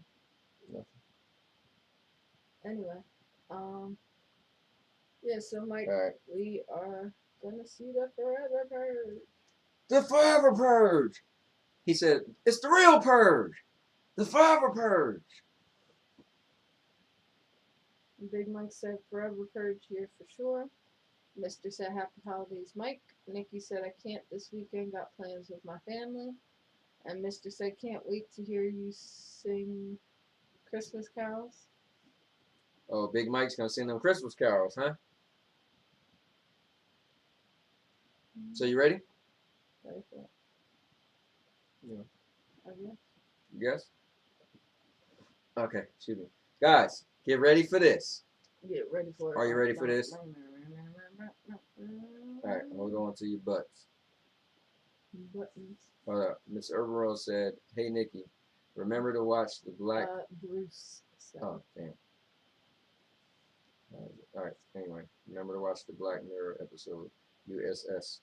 Nothing. Anyway, yeah, so Mike, right. We are gonna see the Forever Purge. The Forever Purge! He said, it's the real purge! The Forever Purge! Big Mike said, Forever Purge here for sure. Mister said, happy holidays, Mike. Nikki said, I can't this weekend, got plans with my family. And Mister said, can't wait to hear you sing Christmas carols. Oh, Big Mike's gonna sing them Christmas carols, huh? So you ready? Ready for it? Yeah. Okay. You guess? Okay, shoot me. Guys, get ready for this. Get ready for it. Are you ready for this? Alright, hold on to your butts. Buttons. Hold up. Miss Overall said, hey, Nikki, remember to watch the Black... Bruce said. Oh, damn. Alright, anyway, remember to watch the Black Mirror episode, USS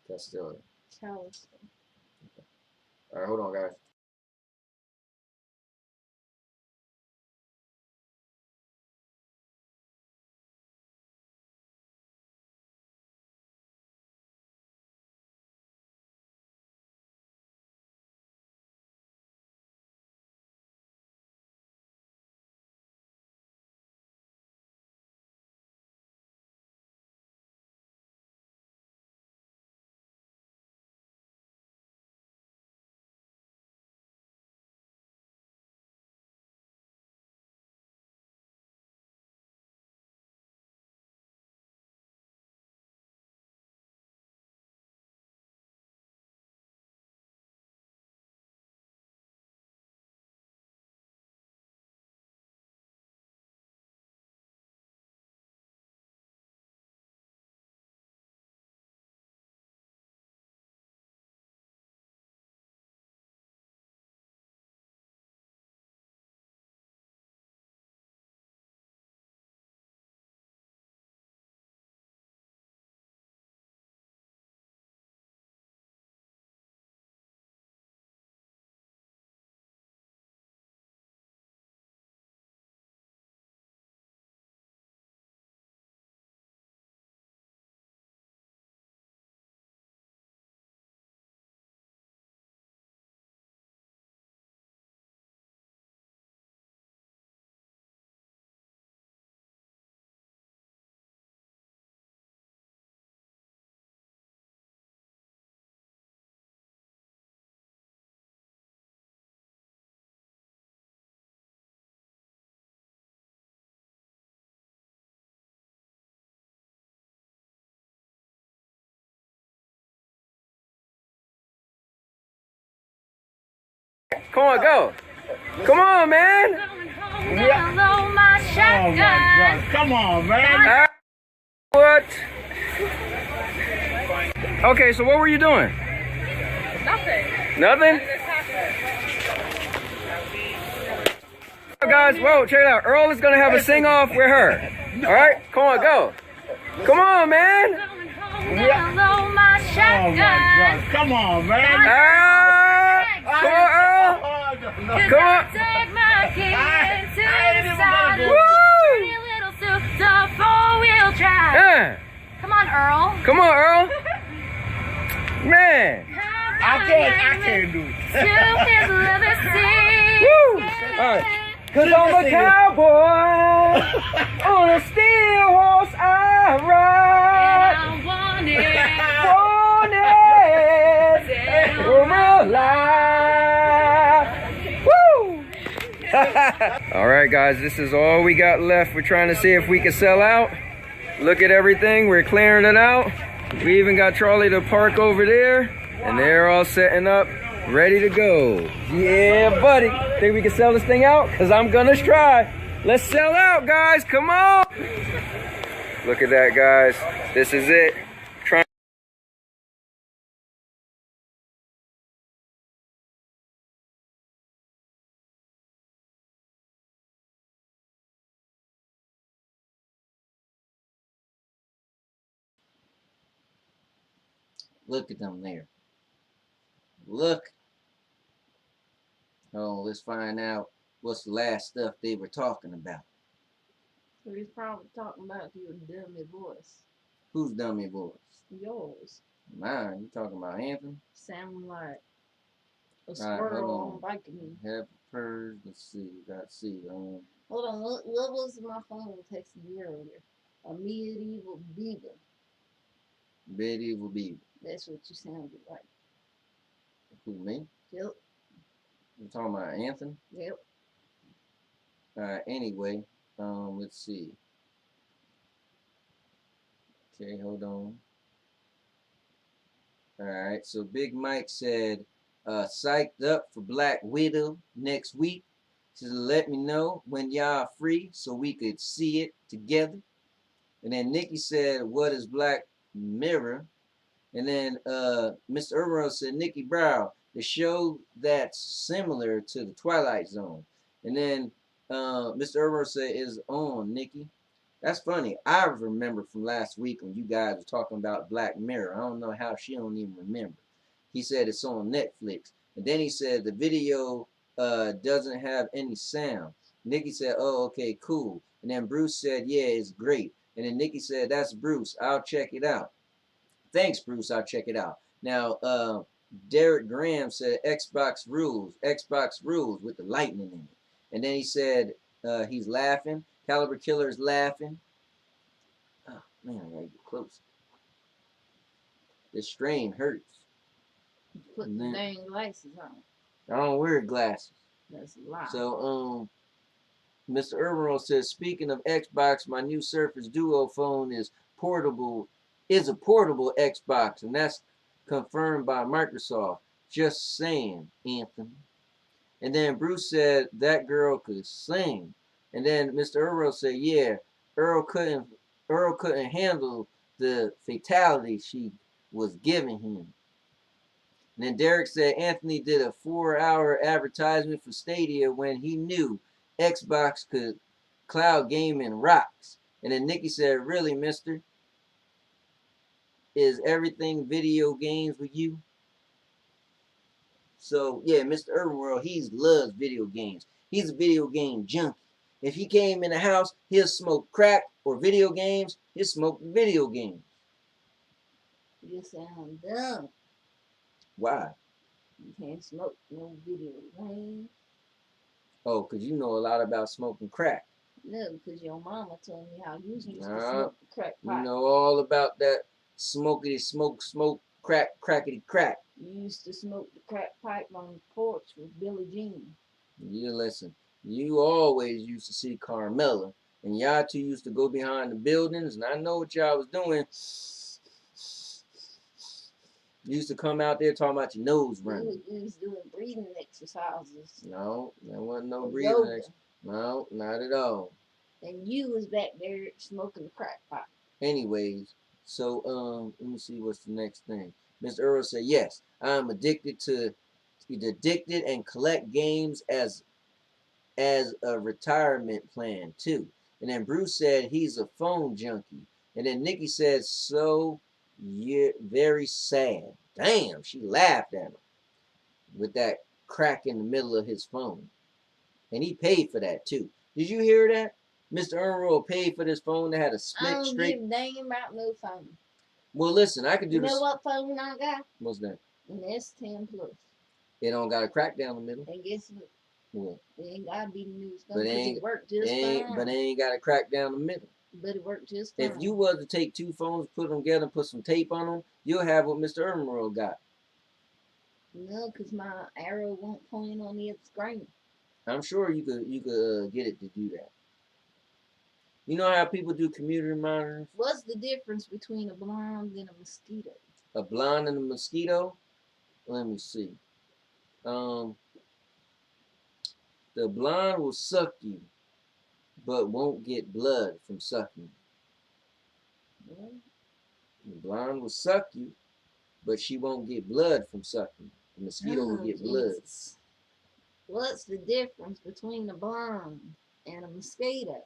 Castelli. Callister. Okay. Alright, hold on, guys. Come on, go. Come on, man. Yeah. Oh my God. Come on, man. What? Okay, so what were you doing? Nothing. Nothing? Guys, whoa, check it out. Earl is going to have a sing-off with her. All right? Come on, go. Come on, man. Yeah. Oh my God. Come on, man. Come on, Earl. Come on. Take my I ain't even gonna go. Pretty little souped up four-wheel drive. Come on, Earl. Come on, Earl. Man. I can't do it. To his leather seat. Woo! All right. Cause I'm a cowboy on a steel horse I ride. And I want it. Want it for real life. Woo! All right, guys, this is all we got left. We're trying to see if we can sell out. Look at everything. We're clearing it out. We even got Charlie to park over there, and they're all setting up, ready to go. Yeah, buddy. Think we can sell this thing out? Because I'm going to try. Let's sell out, guys. Come on. Look at that, guys. This is it. Look at them there. Look. Oh, let's find out what's the last stuff they were talking about. So he's probably talking about your dummy voice. Whose dummy voice? Yours. Mine. You talking about Anthony? Sound like a All right, squirrel hold on biking. Peppers. Let's see. Let's see. Hold on, what was my phone texting you earlier? A medieval beaver. Medieval beaver. That's what you sounded like. Who, me? Yep. You talking about Anthony? Yep. Anyway, let's see. Okay, hold on. Alright, so Big Mike said, psyched up for Black Widow next week. Just let me know when y'all free so we could see it together. And then Nikki said, what is Black Mirror? And then Mr. Earl said, Nikki Brown, the show that's similar to the Twilight Zone. And then Mr. Earl said, is on, Nikki. That's funny. I remember from last week when you guys were talking about Black Mirror. I don't know how she don't even remember. He said it's on Netflix. And then he said the video doesn't have any sound. Nikki said, oh, okay, cool. And then Bruce said, yeah, it's great. And then Nikki said, that's Bruce. I'll check it out. Thanks, Bruce. I'll check it out. Now, Derek Graham said Xbox rules with the lightning in it. And then he said he's laughing. Caliber Killer's laughing. Oh, man, I gotta get close. This strain hurts. Put the dang glasses on. I don't wear glasses. That's a lie. So, Mr. Earl says, speaking of Xbox, my new Surface Duo phone is a portable Xbox, and that's confirmed by Microsoft. Just saying, Anthony. And then Bruce said that girl could sing. And then Mr. Earl said, yeah, Earl couldn't handle the fatality she was giving him. And then Derek said Anthony did a 4-hour advertisement for Stadia when he knew Xbox could cloud gaming rocks. And then Nikki said, really, mister? Is everything video games with you? So, yeah, Mr. Urban World, he loves video games. He's a video game junkie. If he came in the house, he'll smoke crack or video games. He'll smoke video games. You sound dumb. Why? You can't smoke no video games. Oh, because you know a lot about smoking crack. No, because your mama told me how you used to smoke the crack pipe. You know all about that smokety smoke, crackety crack. You used to smoke the crack pipe on the porch with Billie Jean. You listen, you always used to see Carmella, and y'all two used to go behind the buildings, and I know what y'all was doing. You used to come out there talking about your nose running. You was doing breathing exercises. No, there wasn't no breathing exercises. No, not at all. And you was back there smoking the crack pipe. Anyways, so let me see what's the next thing. Mr. Earl said, yes, I'm addicted and collect games as a retirement plan too. And then Bruce said he's a phone junkie. And then Nikki said, so you're very sad. Damn, she laughed at him with that crack in the middle of his phone. And he paid for that too. Did you hear that? Mr. Earl paid for this phone that had a split I don't straight. give a dang about no phone. Well, listen, I could do You this. know what phone I got? What's that? An S10 Plus. It don't got a crack down the middle. And guess what? Well, It ain't gotta be the newest but phone it because ain't. it worked just fine. But it ain't got a crack down the middle. But it worked just fine. If you was to take two phones, put them together, and put some tape on them, you'll have what Mr. Earl got. No, because my arrow won't point on the screen. I'm sure you could get it to do that. You know how people do commuter monitors? What's the difference between a blonde and a mosquito? A blonde and a mosquito? Let me see. The blonde will suck you, but won't get blood from sucking. Well, The blonde will suck you, but she won't get blood from sucking. The mosquito will get blood. What's the difference between a blonde and a mosquito?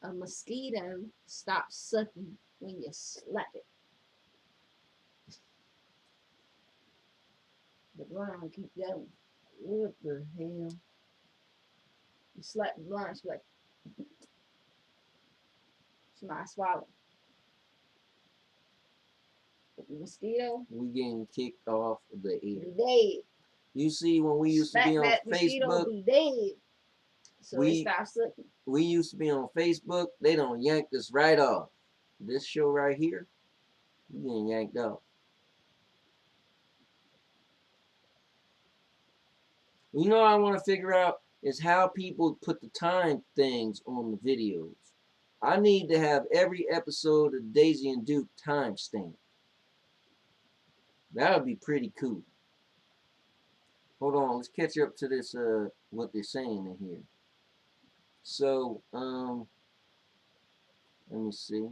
A mosquito stops sucking when you slap it. The blonde keep going. What the hell? You slap the blonde, she's like, she might swallow. But the mosquito, We getting kicked off the air. be dead. You see, when we used to be on Mosquito Facebook, be dead. So it stops sucking. we used to be on Facebook, they don't yank us right off. This show right here, we getting yanked off. You know what I want to figure out is how people put the time things on the videos. I need to have every episode of Daisy and Duke timestamped. That would be pretty cool. Hold on, let's catch up to this, what they're saying in here. So, let me see.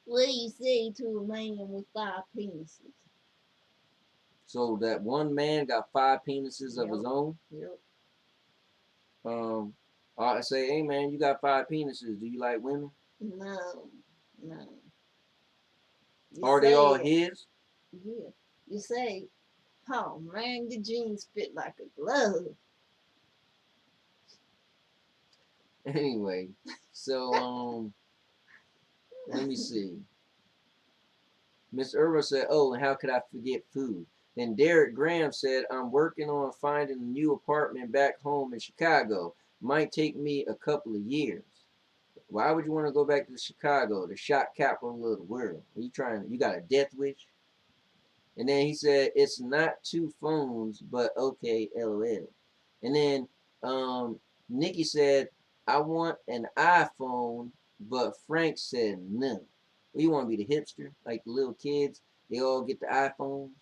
What do you say to a man with 5 penises? So that one man got 5 penises of his own. Yep. I say, hey man, you got 5 penises. Do you like women? No. Are they all his? Yeah. You say, oh man, the jeans fit like a glove. Anyway, so let me see. Miss Irva said, oh, and how could I forget food? Then Derek Graham said, I'm working on finding a new apartment back home in Chicago. Might take me a couple of years. Why would you want to go back to Chicago, the shot capital of the world? Are you trying? You got a death wish? And then he said, it's not 2 phones, but okay, LOL. And then Nikki said, I want an iPhone, but Frank said no. Well, you want to be the hipster, like the little kids? They all get the iPhones.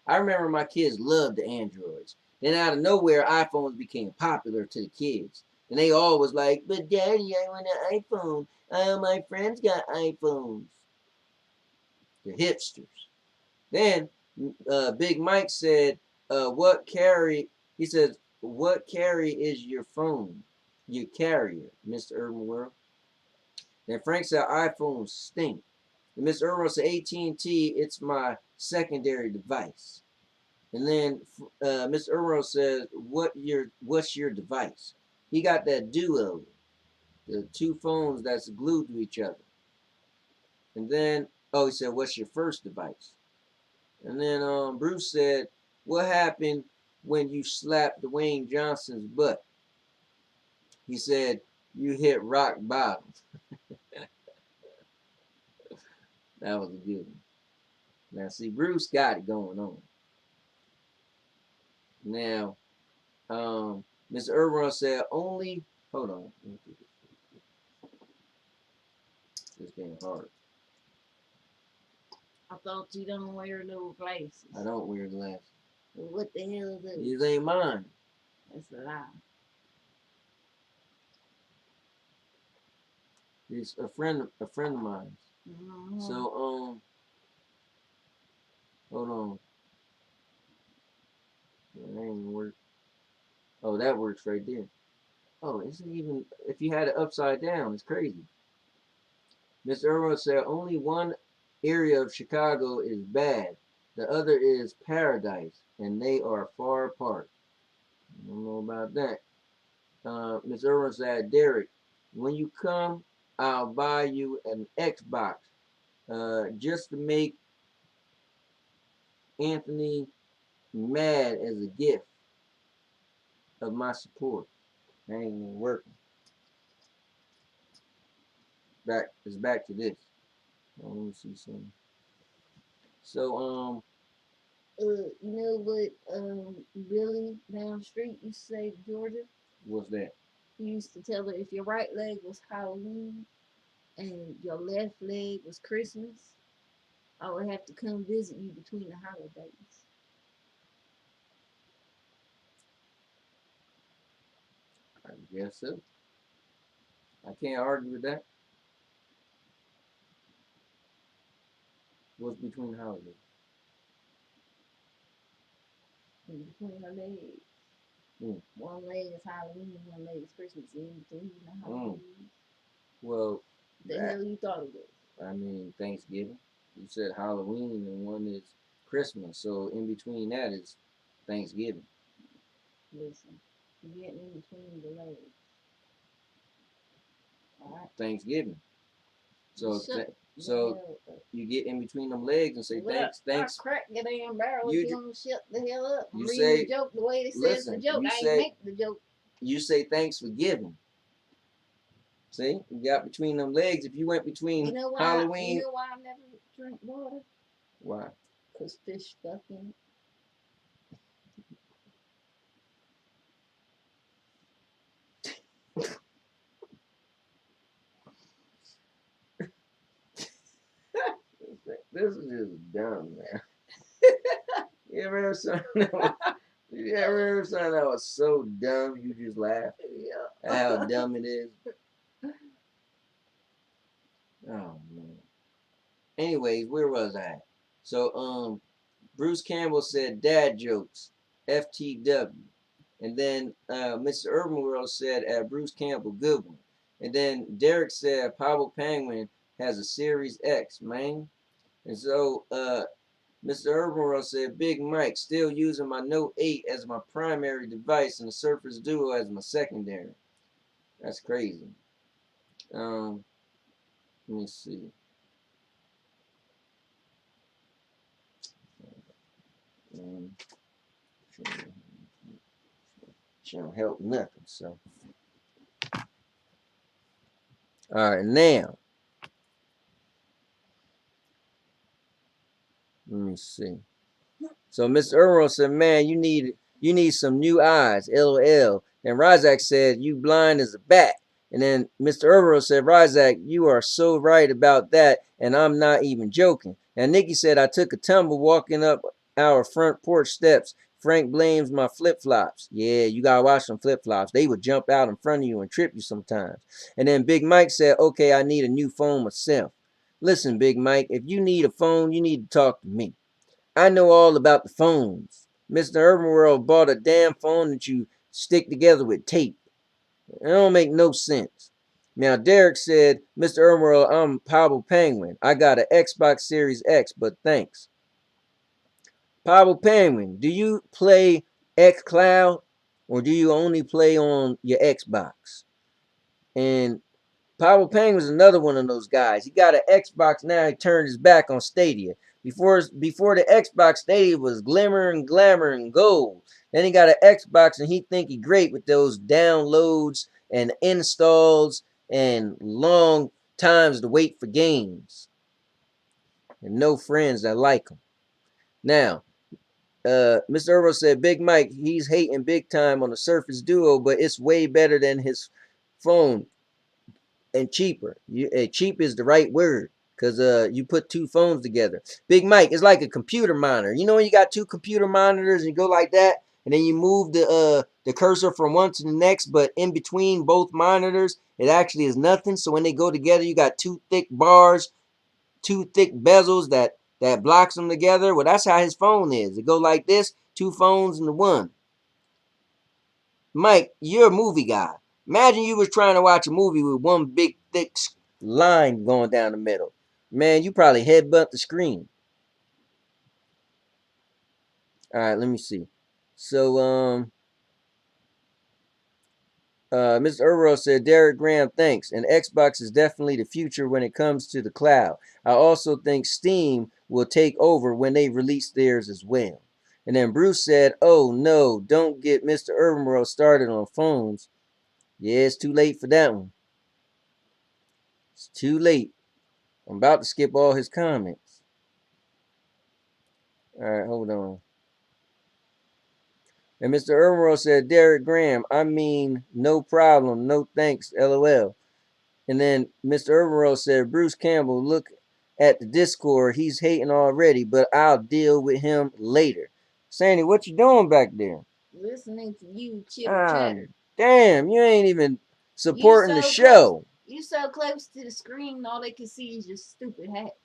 I remember my kids loved the Androids. Then out of nowhere, iPhones became popular to the kids. And they all was like, but Daddy, I want an iPhone. All my friends got iPhones. The hipsters. Then Big Mike said, what carry? He says, what carry is your phone? Your carrier, Mr. Urban World. Then Frank said, iPhones stink. And Mr. Urban said, AT&T, it's my secondary device. And then Mr. Urban says, what's your device? He got that duo, the 2 phones that's glued to each other. And then, oh, he said, what's your first device? And then Bruce said, what happened when you slapped Dwayne Johnson's butt? He said, you hit rock bottom. That was a good one. Now, see, Bruce got it going on. Now, Mr. Irvin said, only, hold on. It's getting hard. I thought you don't wear no glasses. I don't wear glasses. Well, what the hell is that? These ain't mine. That's a lie. It's a friend of mine. Mm-hmm. So, hold on. That ain't even work. Oh, that works right there. Oh, it's even, if you had it upside down, it's crazy. Mr. Irwin said, only one area of Chicago is bad. The other is paradise, and they are far apart. I don't know about that. Miss Irwin said, Derek, when you come, I'll buy you an Xbox. Just to make Anthony mad as a gift of my support. I ain't even working. It's back to this. Let me see something. So you know what Billy down the street used to say to Georgia? what's that? He used to tell her if your right leg was Halloween and your left leg was Christmas, I would have to come visit you between the holidays. I guess so. I can't argue with that. What's between holidays? In between her legs. Mm. One leg is Halloween, one leg is Christmas. In between the holidays. Well, the hell you thought it was? I mean, Thanksgiving. You said Halloween, and one is Christmas. So in between that is Thanksgiving. Listen, you're getting in between the legs. All right. Thanksgiving. So you get in between them legs and say thanks. I crack your damn barrel. You don't shut the hell up. You read say, the joke the way it says the joke. I ain't make the joke. You say thanks for giving. See, you got between them legs. If you went between Halloween. You know why I never drink water? Why? Because fish stuck in it. This is just dumb, man. You ever heard something that was so dumb you just laugh? Yeah. How dumb it is. Oh man. Anyways, where was I? So Bruce Campbell said dad jokes, FTW. And then Mr. Urban World said Bruce Campbell, good one. And then Derek said Pablo Penguin has a Series X, man. And so Mr. Urban World said Big Mike, still using my Note 8 as my primary device and the Surface Duo as my secondary. That's crazy. Let me see. She don't help nothing, so. All right, now. Let me see. So Mr. Earl said, man, you need some new eyes, LOL. And Razak said, you blind as a bat. And then Mr. Earl said, Razak, you are so right about that, and I'm not even joking. And Nikki said, I took a tumble walking up our front porch steps. Frank blames my flip-flops. Yeah, you gotta watch some flip-flops. They would jump out in front of you and trip you sometimes. And then Big Mike said, okay, I need a new phone myself. Listen, Big Mike, if you need a phone, you need to talk to me. I know all about the phones. Mr. Urban World bought a damn phone that you stick together with tape. It don't make no sense. Now, Derek said, Mr. Urban World, I'm Pablo Penguin. I got an Xbox Series X, but thanks. Pablo Penguin, do you play xCloud or do you only play on your Xbox? And Pablo Penguin is another one of those guys. He got an Xbox now. He turned his back on Stadia. Before the Xbox, Stadia was glimmer and glamour and gold. Then he got an Xbox and he think he great with those downloads and installs and long times to wait for games. And no friends that like him. Now, Mr. Earl said, Big Mike, he's hating big time on the Surface Duo, but it's way better than his phone. And cheaper. Cheap is the right word because you put two phones together. Big Mike, it's like a computer monitor. You know when you got two computer monitors and you go like that, and then you move the cursor from one to the next, but in between both monitors, it actually is nothing. So when they go together, you got two thick bars, two thick bezels that blocks them together. Well, that's how his phone is. It go like this, two phones into one. Mike, you're a movie guy. Imagine you was trying to watch a movie with one big thick line going down the middle. Man, you probably headbutt the screen. All right, let me see. So Mr. Earl said, Derek Graham, thanks. And Xbox is definitely the future when it comes to the cloud. I also think Steam will take over when they release theirs as well. And then Bruce said, oh no, don't get Mr. Earl started on phones. Yeah, it's too late for that one. It's too late. I'm about to skip all his comments. All right, hold on. And Mr. Earl said, Derek Graham, I mean, no problem, no thanks, LOL. And then Mr. Earl said, Bruce Campbell, look at the Discord. He's hating already, but I'll deal with him later. Sandy, what you doing back there? Listening to you chitter chatter. Damn, you ain't even supporting the show. You so close to the screen, all they can see is your stupid hat.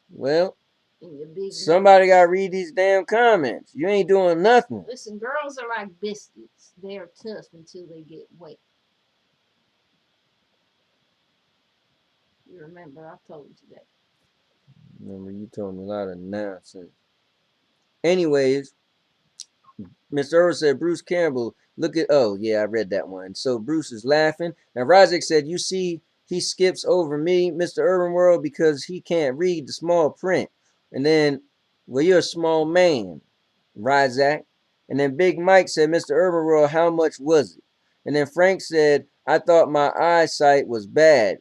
Well, and your big somebody nose. got to read these damn comments. You ain't doing nothing. Listen, girls are like biscuits. They are tough until they get wet. You remember, I told you that. Remember, you told me a lot of nonsense. Anyways, Mr. Earl said, Bruce Campbell, look at, oh, yeah, I read that one. So Bruce is laughing. Now, Razak said, you see, he skips over me, Mr. Urban World, because he can't read the small print. And then, well, you're a small man, Razak. And then Big Mike said, Mr. Urban World, how much was it? And then Frank said, I thought my eyesight was bad.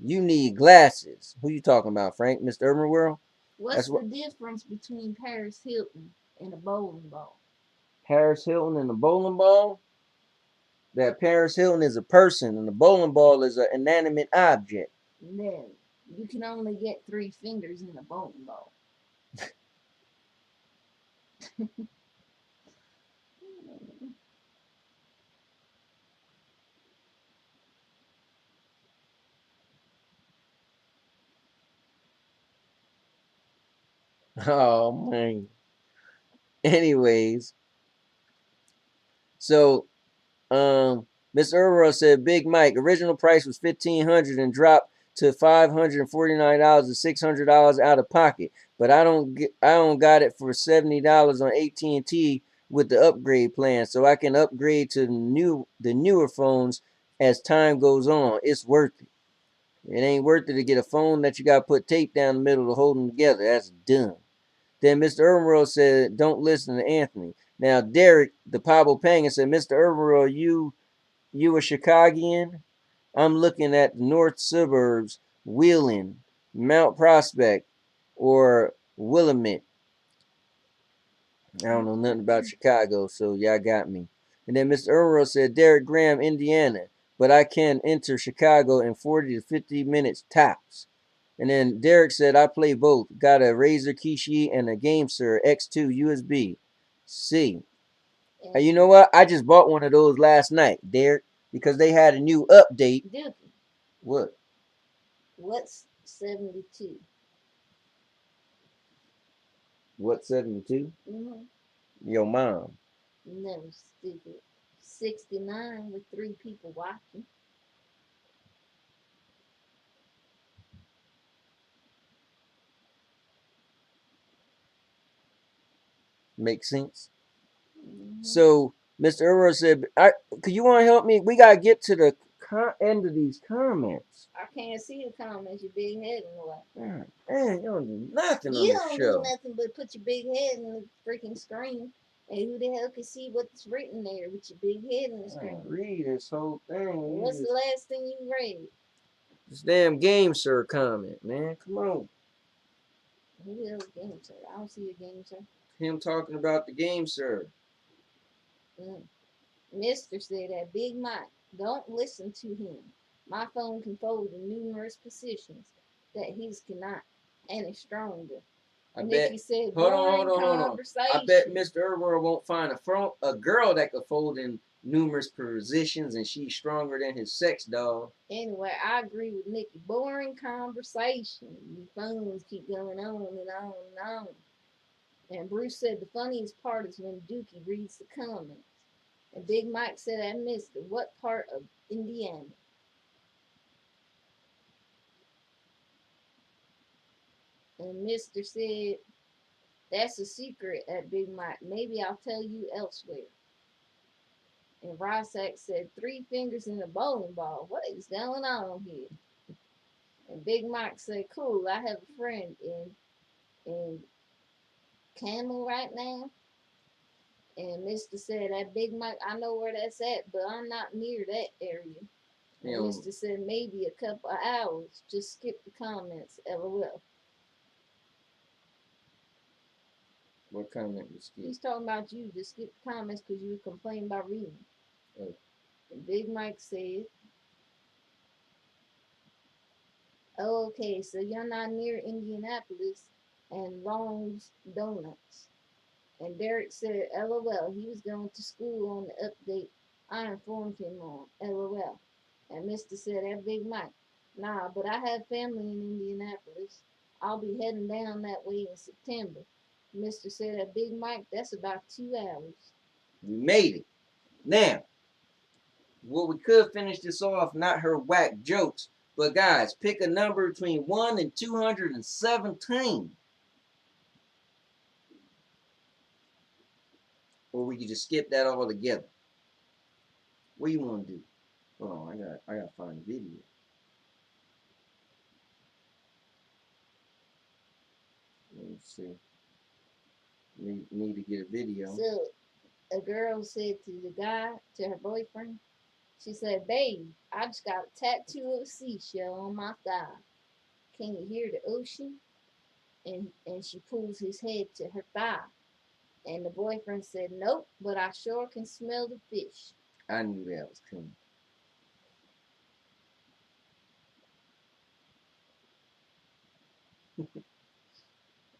You need glasses. Who you talking about, Frank? Mr. Urban World? What's the difference between Paris Hilton and a bowling ball? Paris Hilton and a bowling ball? That Paris Hilton is a person and the bowling ball is an inanimate object. No, you can only get 3 fingers in a bowling ball. Oh man. Anyways, so Miss Earl said Big Mike original price was $1,500 and dropped to $549 and $600 out of pocket. But I don't got it for $70 on AT&T with the upgrade plan, so I can upgrade to the newer phones as time goes on. It's worth it. It ain't worth it to get a phone that you got to put tape down the middle to hold them together. That's dumb. Then Mr. Urbanworld said, don't listen to Anthony. Now, Derek, the Pablo Panga, said, Mr. Urbanworld, you a Chicagoan? I'm looking at the north suburbs, Wheeling, Mount Prospect, or Willamette. I don't know nothing about Chicago, so y'all got me. And then Mr. Urbanworld said, Derek Graham, Indiana, but I can enter Chicago in 40 to 50 minutes tops. And then Derek said, I play both. Got a Razer Kishi and a GameSir X2 USB. C. And you know what? I just bought one of those last night, Derek, because they had a new update. Duke. What? What's 72? What 72? Mm-hmm. Your mom. No, stupid. 69 with 3 people watching. Makes sense. So Mr. Earl said, could you want to help me? We gotta get to the end of these comments. I can't see the comments. Your big head in the way. Man, you don't do nothing You on don't the show. do nothing but put your big head in the freaking screen. And who the hell can see what's written there with your big head in the screen? Read this whole thing. What's the last thing you read? This damn GameSir comment, man. Come on. Who the hell's GameSir? I don't see a GameSir. Him talking about the GameSir. Mister said that Big Mike, don't listen to him. My phone can fold in numerous positions that his cannot, and it's stronger. Nikki said, hold on. I bet Mr. Urban won't find a girl that could fold in numerous positions, and she's stronger than his sex doll. Anyway, I agree with Nikki. Boring conversation. The phones keep going on and on and on. And Bruce said the funniest part is when Dookie reads the comments. And Big Mike said, I missed it. What part of Indiana? And Mister said, that's a secret at Big Mike. Maybe I'll tell you elsewhere. And Rysack said, 3 fingers in a bowling ball. What is going on here? And Big Mike said, cool, I have a friend in Camel right now. And Mr. said, that Big Mike, I know where that's at, but I'm not near that area. And Mr. said, maybe a couple of hours. Just skip the comments, LOL. What comment was skip? He's talking about you. Just skip the comments because you complain about reading. Oh. And Big Mike said, oh, okay, so you're not near Indianapolis and Long's Donuts. And Derek said, LOL, he was going to school on the update I informed him on, LOL. And Mr. said, that Big Mike, nah, but I have family in Indianapolis. I'll be heading down that way in September. Mr. said, that Big Mike, that's about 2 hours. We made it. Now, well, we could finish this off, not her whack jokes, but guys, pick a number between 1 and 217. Or we could just skip that all together. What do you want to do? Hold on, I gotta find the video. Let me see. Need to get a video. So a girl said to the guy, to her boyfriend, she said, babe, I just got a tattoo of a seashell on my thigh. Can you hear the ocean? And she pulls his head to her thigh. And the boyfriend said, nope, but I sure can smell the fish. I knew that was coming.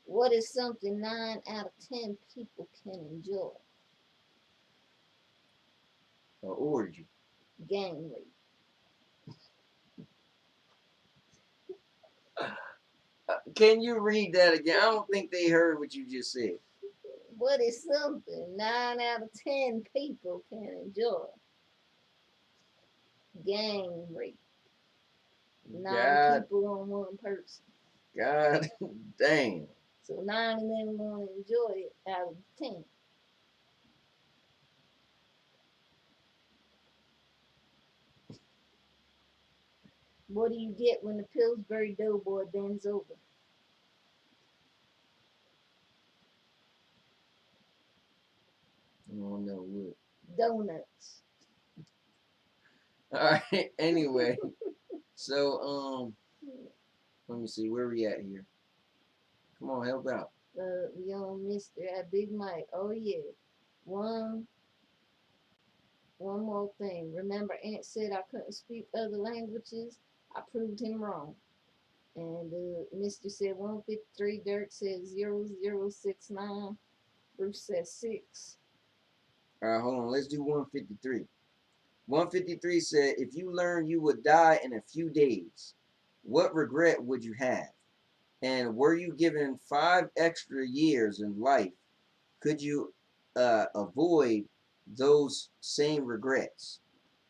What is something 9 out of 10 people can enjoy? An orgy. Gang rape. Can you read that again? I don't think they heard what you just said. What is something 9 out of 10 people can enjoy? Gang rape. 9 people on 1 person. God damn. So 9 of them gonna enjoy it out of 10. What do you get when the Pillsbury Doughboy bends over? I don't know what. Donuts. Alright, anyway. So, let me see, where we at here? Come on, help out. We on Mr. at Big Mike. Oh yeah. One more thing. Remember Aunt said I couldn't speak other languages? I proved him wrong. And Mr. said 153. Dirk said 0069. Bruce said 6. Alright, hold on. Let's do 153. 153 said, if you learn you would die in a few days, what regret would you have? And were you given 5 extra years in life, could you avoid those same regrets?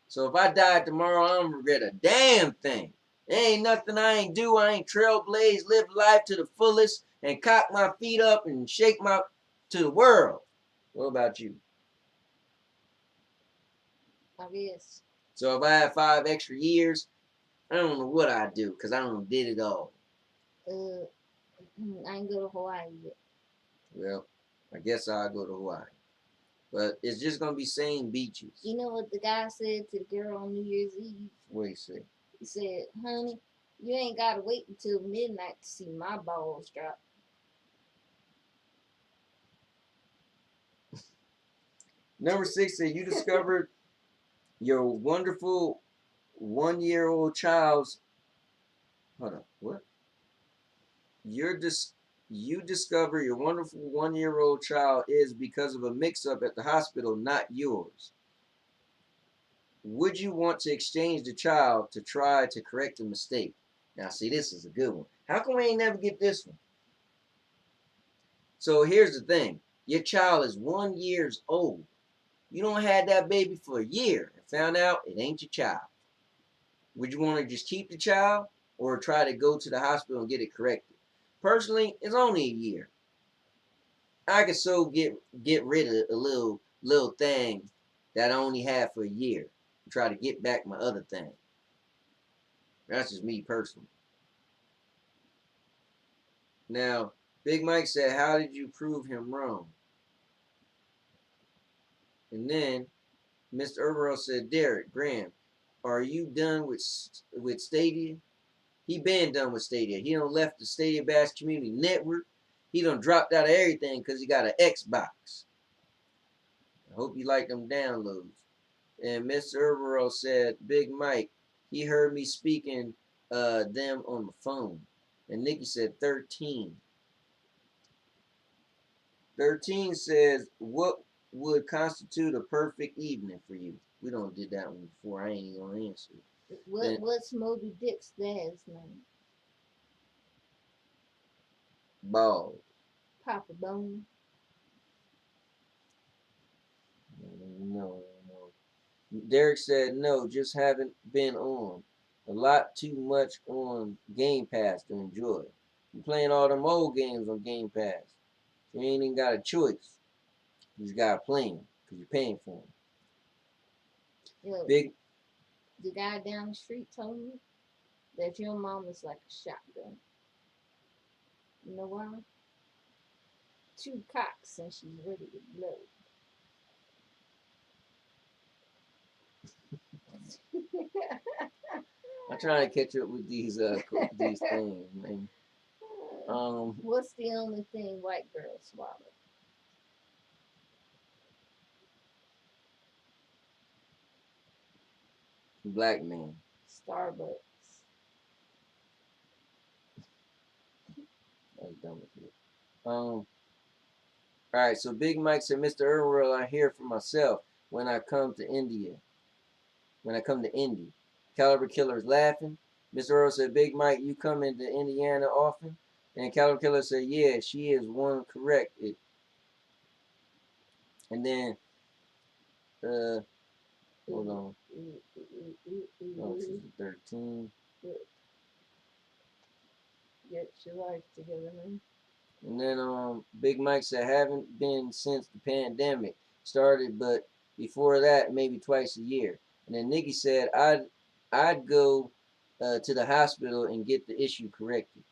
So if I died tomorrow, I don't regret a damn thing. There ain't nothing I ain't do. I ain't trailblaze, live life to the fullest, and cock my feet up and shake my to the world. What about you? I guess. So if I had 5 extra years, I don't know what I'd do, because I don't did it all. I ain't go to Hawaii yet. Well, I guess I'll go to Hawaii. But it's just going to be same beaches. You know what the guy said to the girl on New Year's Eve? What do you say? He said, honey, you ain't got to wait until midnight to see my balls drop. Number 6 said you discovered your wonderful 1-year-old child's... Hold on, what? You discover your wonderful 1-year-old child is because of a mix-up at the hospital, not yours. Would you want to exchange the child to try to correct the mistake? Now, see, this is a good one. How come we ain't never get this one? So here's the thing. Your child is 1 year old. You don't have that baby for a year and found out it ain't your child. Would you want to just keep the child or try to go to the hospital and get it corrected? Personally, it's only a year. I could so get rid of a little thing that I only had for a year to try to get back my other thing. That's just me personally. Now, Big Mike said, how did you prove him wrong? And then Mr. Overall said, Derek, Graham, are you done with Stadia? He been done with Stadia. He done left the Stadia Bass Community Network. He done dropped out of everything because he got an Xbox. I hope you like them downloads. And Mr. Overall said, Big Mike, he heard me speaking them on the phone. And Nikki said 13. 13 says, what would constitute a perfect evening for you? We don't did that one before. I ain't even gonna answer. What's Moby Dick's dad's name? Ball. Papa Bone. No. Derek said no, just haven't been on. A lot too much on Game Pass to enjoy. You're playing all them old games on Game Pass. You ain't even got a choice. You just gotta play them because you're paying for them. Yo, Big. The guy down the street told me that your mom is like a shotgun. You know why? 2 cocks and she's ready to blow. I'm trying to catch up with these things, man. What's the only thing white girls swallow? Black man. Starbucks. That's dumb as shit. All right, so Big Mike said, Mr. Earl, I hear for myself when I come to India. When I come to Indy. Caliber Killer is laughing. Mr. Earl said, Big Mike, you come into Indiana often? And Caliber Killer said, yeah, she is one correct. And then, hold on. Oh, this is 13. Get your life together, man. And then Big Mike said, haven't been since the pandemic started, but before that, maybe twice a year. And then Nikki said, I'd go to the hospital and get the issue corrected.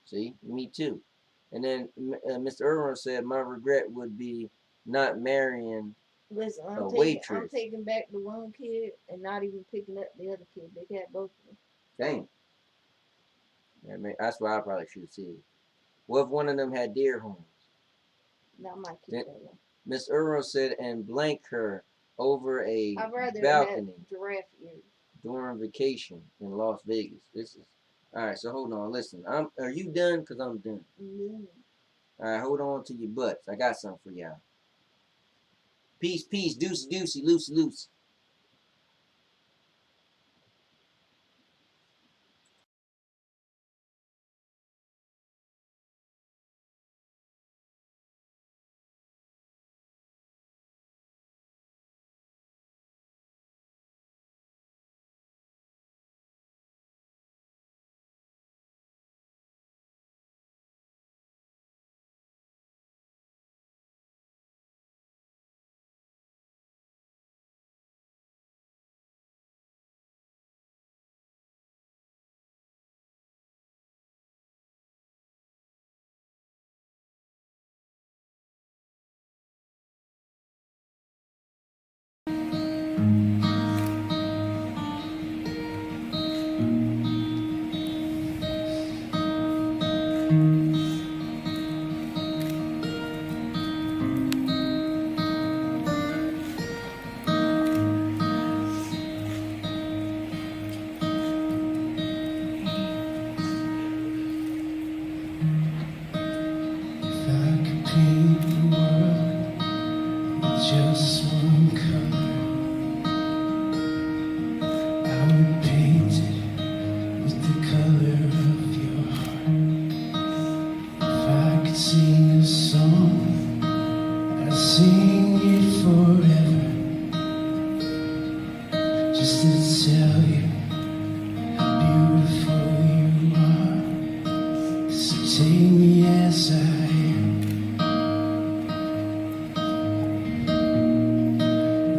See, me too. And then Mr. Irwin said, my regret would be not marrying a waitress. I'm taking back the one kid and not even picking up the other kid. They got both of them. Dang. Yeah, man, that's what I probably should have said. What if one of them had deer horns? Not my kid. Miss Irwin said, and blank her over a I'd rather balcony have giraffe ears during vacation in Las Vegas. This is all right. So hold on, listen. Are you done? Cause I'm done. All right, hold on to your butts. I got something for y'all. Peace, peace, deucey, deucey, loosey, loosey.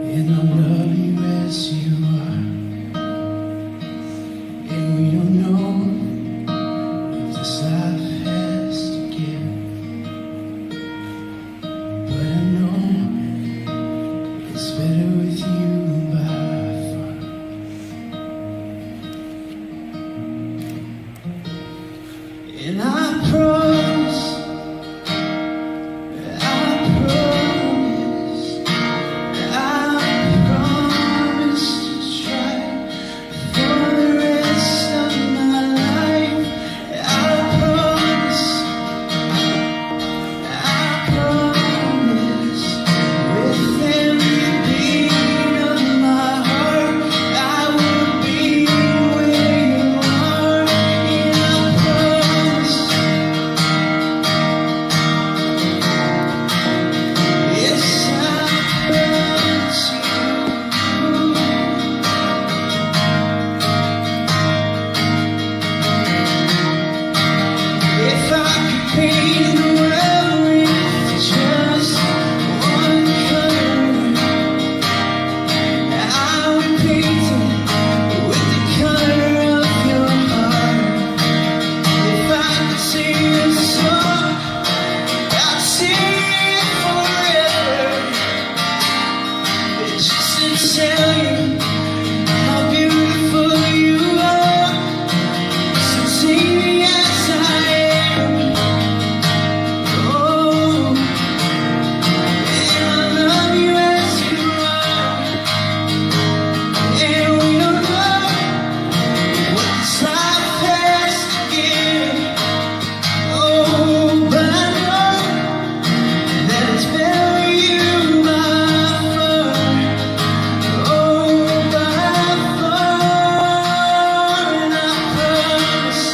And I'm This life has to give, but I know it's better with you by far. And I promise, I promise, I promise to try for the rest of my life. I promise, with every beat of my heart, I will be where you are. And I promise, yes, I promise you. If I could paint the world with just one color, I would paint it with the color of your heart. If I could sing a song, I'd sing it forever, just to tell you how beautiful you are. So take me as I am. Oh, and I love you as you are. And we don't know what this life has to give. Oh, but I know that it's better with you by far. Oh, by far. And I promise,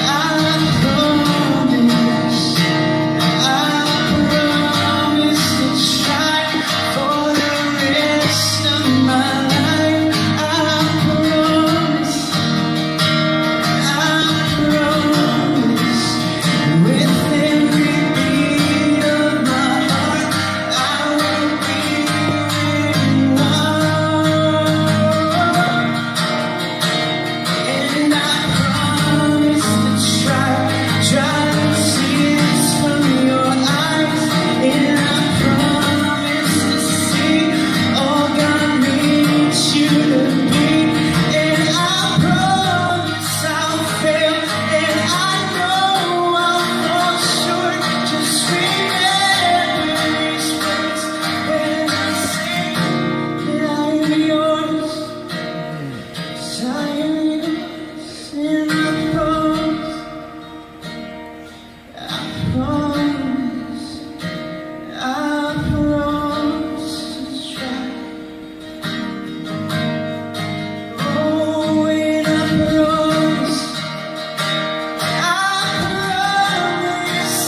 I promise, to try for the rest of my life. I promise, with every beat of my heart, I will be where you are. And I promise to try to see this from your eyes. And I promise to see all God needs you to be. And I promise I'll fail, and I know I'll fall short. Just remember these words when I sing that I am yours. 'Cause I am yours, and I promise, I promise to try. Oh, and I promise,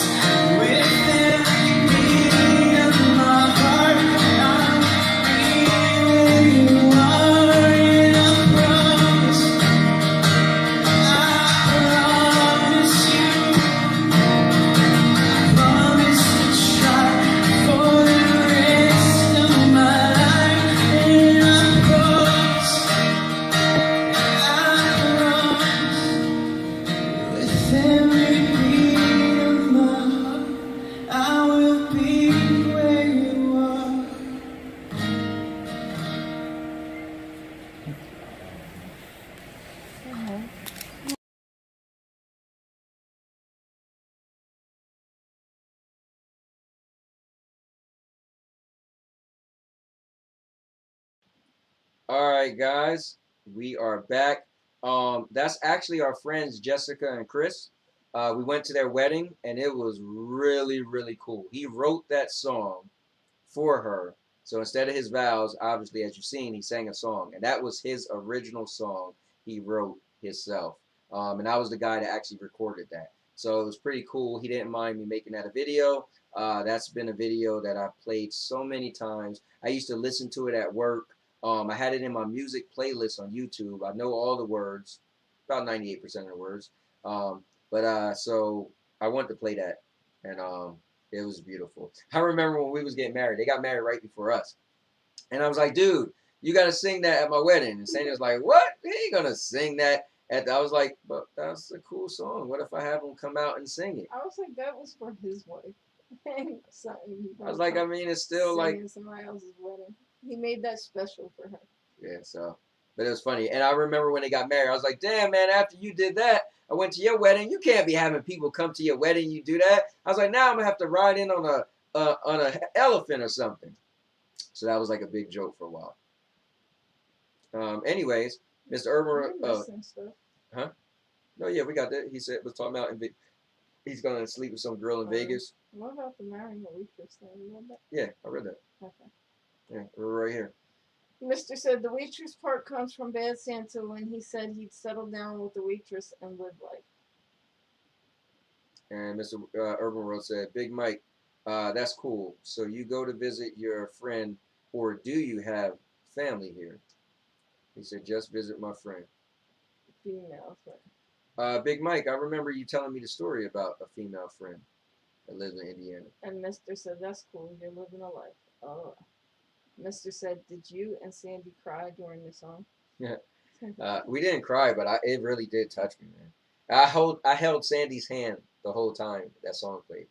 with every beat of my heart, I'll be where you are. And I promise, you, promise to try for the rest of my life. And I promise, with every beat of my heart, I will be where you are. All right, guys, we are back. That's actually our friends Jessica and Chris. We went to their wedding, and it was really, really cool. He wrote that song for her. So instead of his vows, obviously, as you've seen, he sang a song, and that was his original song he wrote himself. And I was the guy that actually recorded that. So it was pretty cool. He didn't mind me making that a video. That's been a video that I've played so many times. I used to listen to it at work. I had it in my music playlist on YouTube. I know all the words, about 98% of the words. So I wanted to play that, and it was beautiful. I remember when we was getting married. They got married right before us, and I was like, dude, you got to sing that at my wedding. And Sandy was like, what? He ain't gonna sing that. And I was like, but that's a cool song. What if I have him come out and sing it? I was like, that was for his wife. Something I was like, I mean, it's still like somebody else's wedding. He made that special for her. yeah. So, but it was funny. And I remember when they got married, I was like, damn man, after you did that, I went to your wedding. You can't be having people come to your wedding. You do that. I was like, now I'm gonna have to ride in on a elephant or something. So that was like a big joke for a while. Anyways, Mr. Urban. You're missing stuff. Huh? No, yeah, we got that. He said was talking about he's gonna sleep with some girl in Vegas. What about the marrying a waitress thing? You read that? Yeah, I read that. Okay. Yeah, we're right here. Mr. said the waitress part comes from Bad Santa when he said he'd settle down with the waitress and live life. And Mr. Urban World said, Big Mike, that's cool. So you go to visit your friend, or do you have family here? He said, just visit my friend. Female friend. Big Mike, I remember you telling me the story about a female friend that lives in Indiana. And Mr. said, that's cool. You're living a life. Oh. Mr. said, did you and Sandy cry during the song? Yeah. We didn't cry, but it really did touch me, man. I held Sandy's hand the whole time that song played.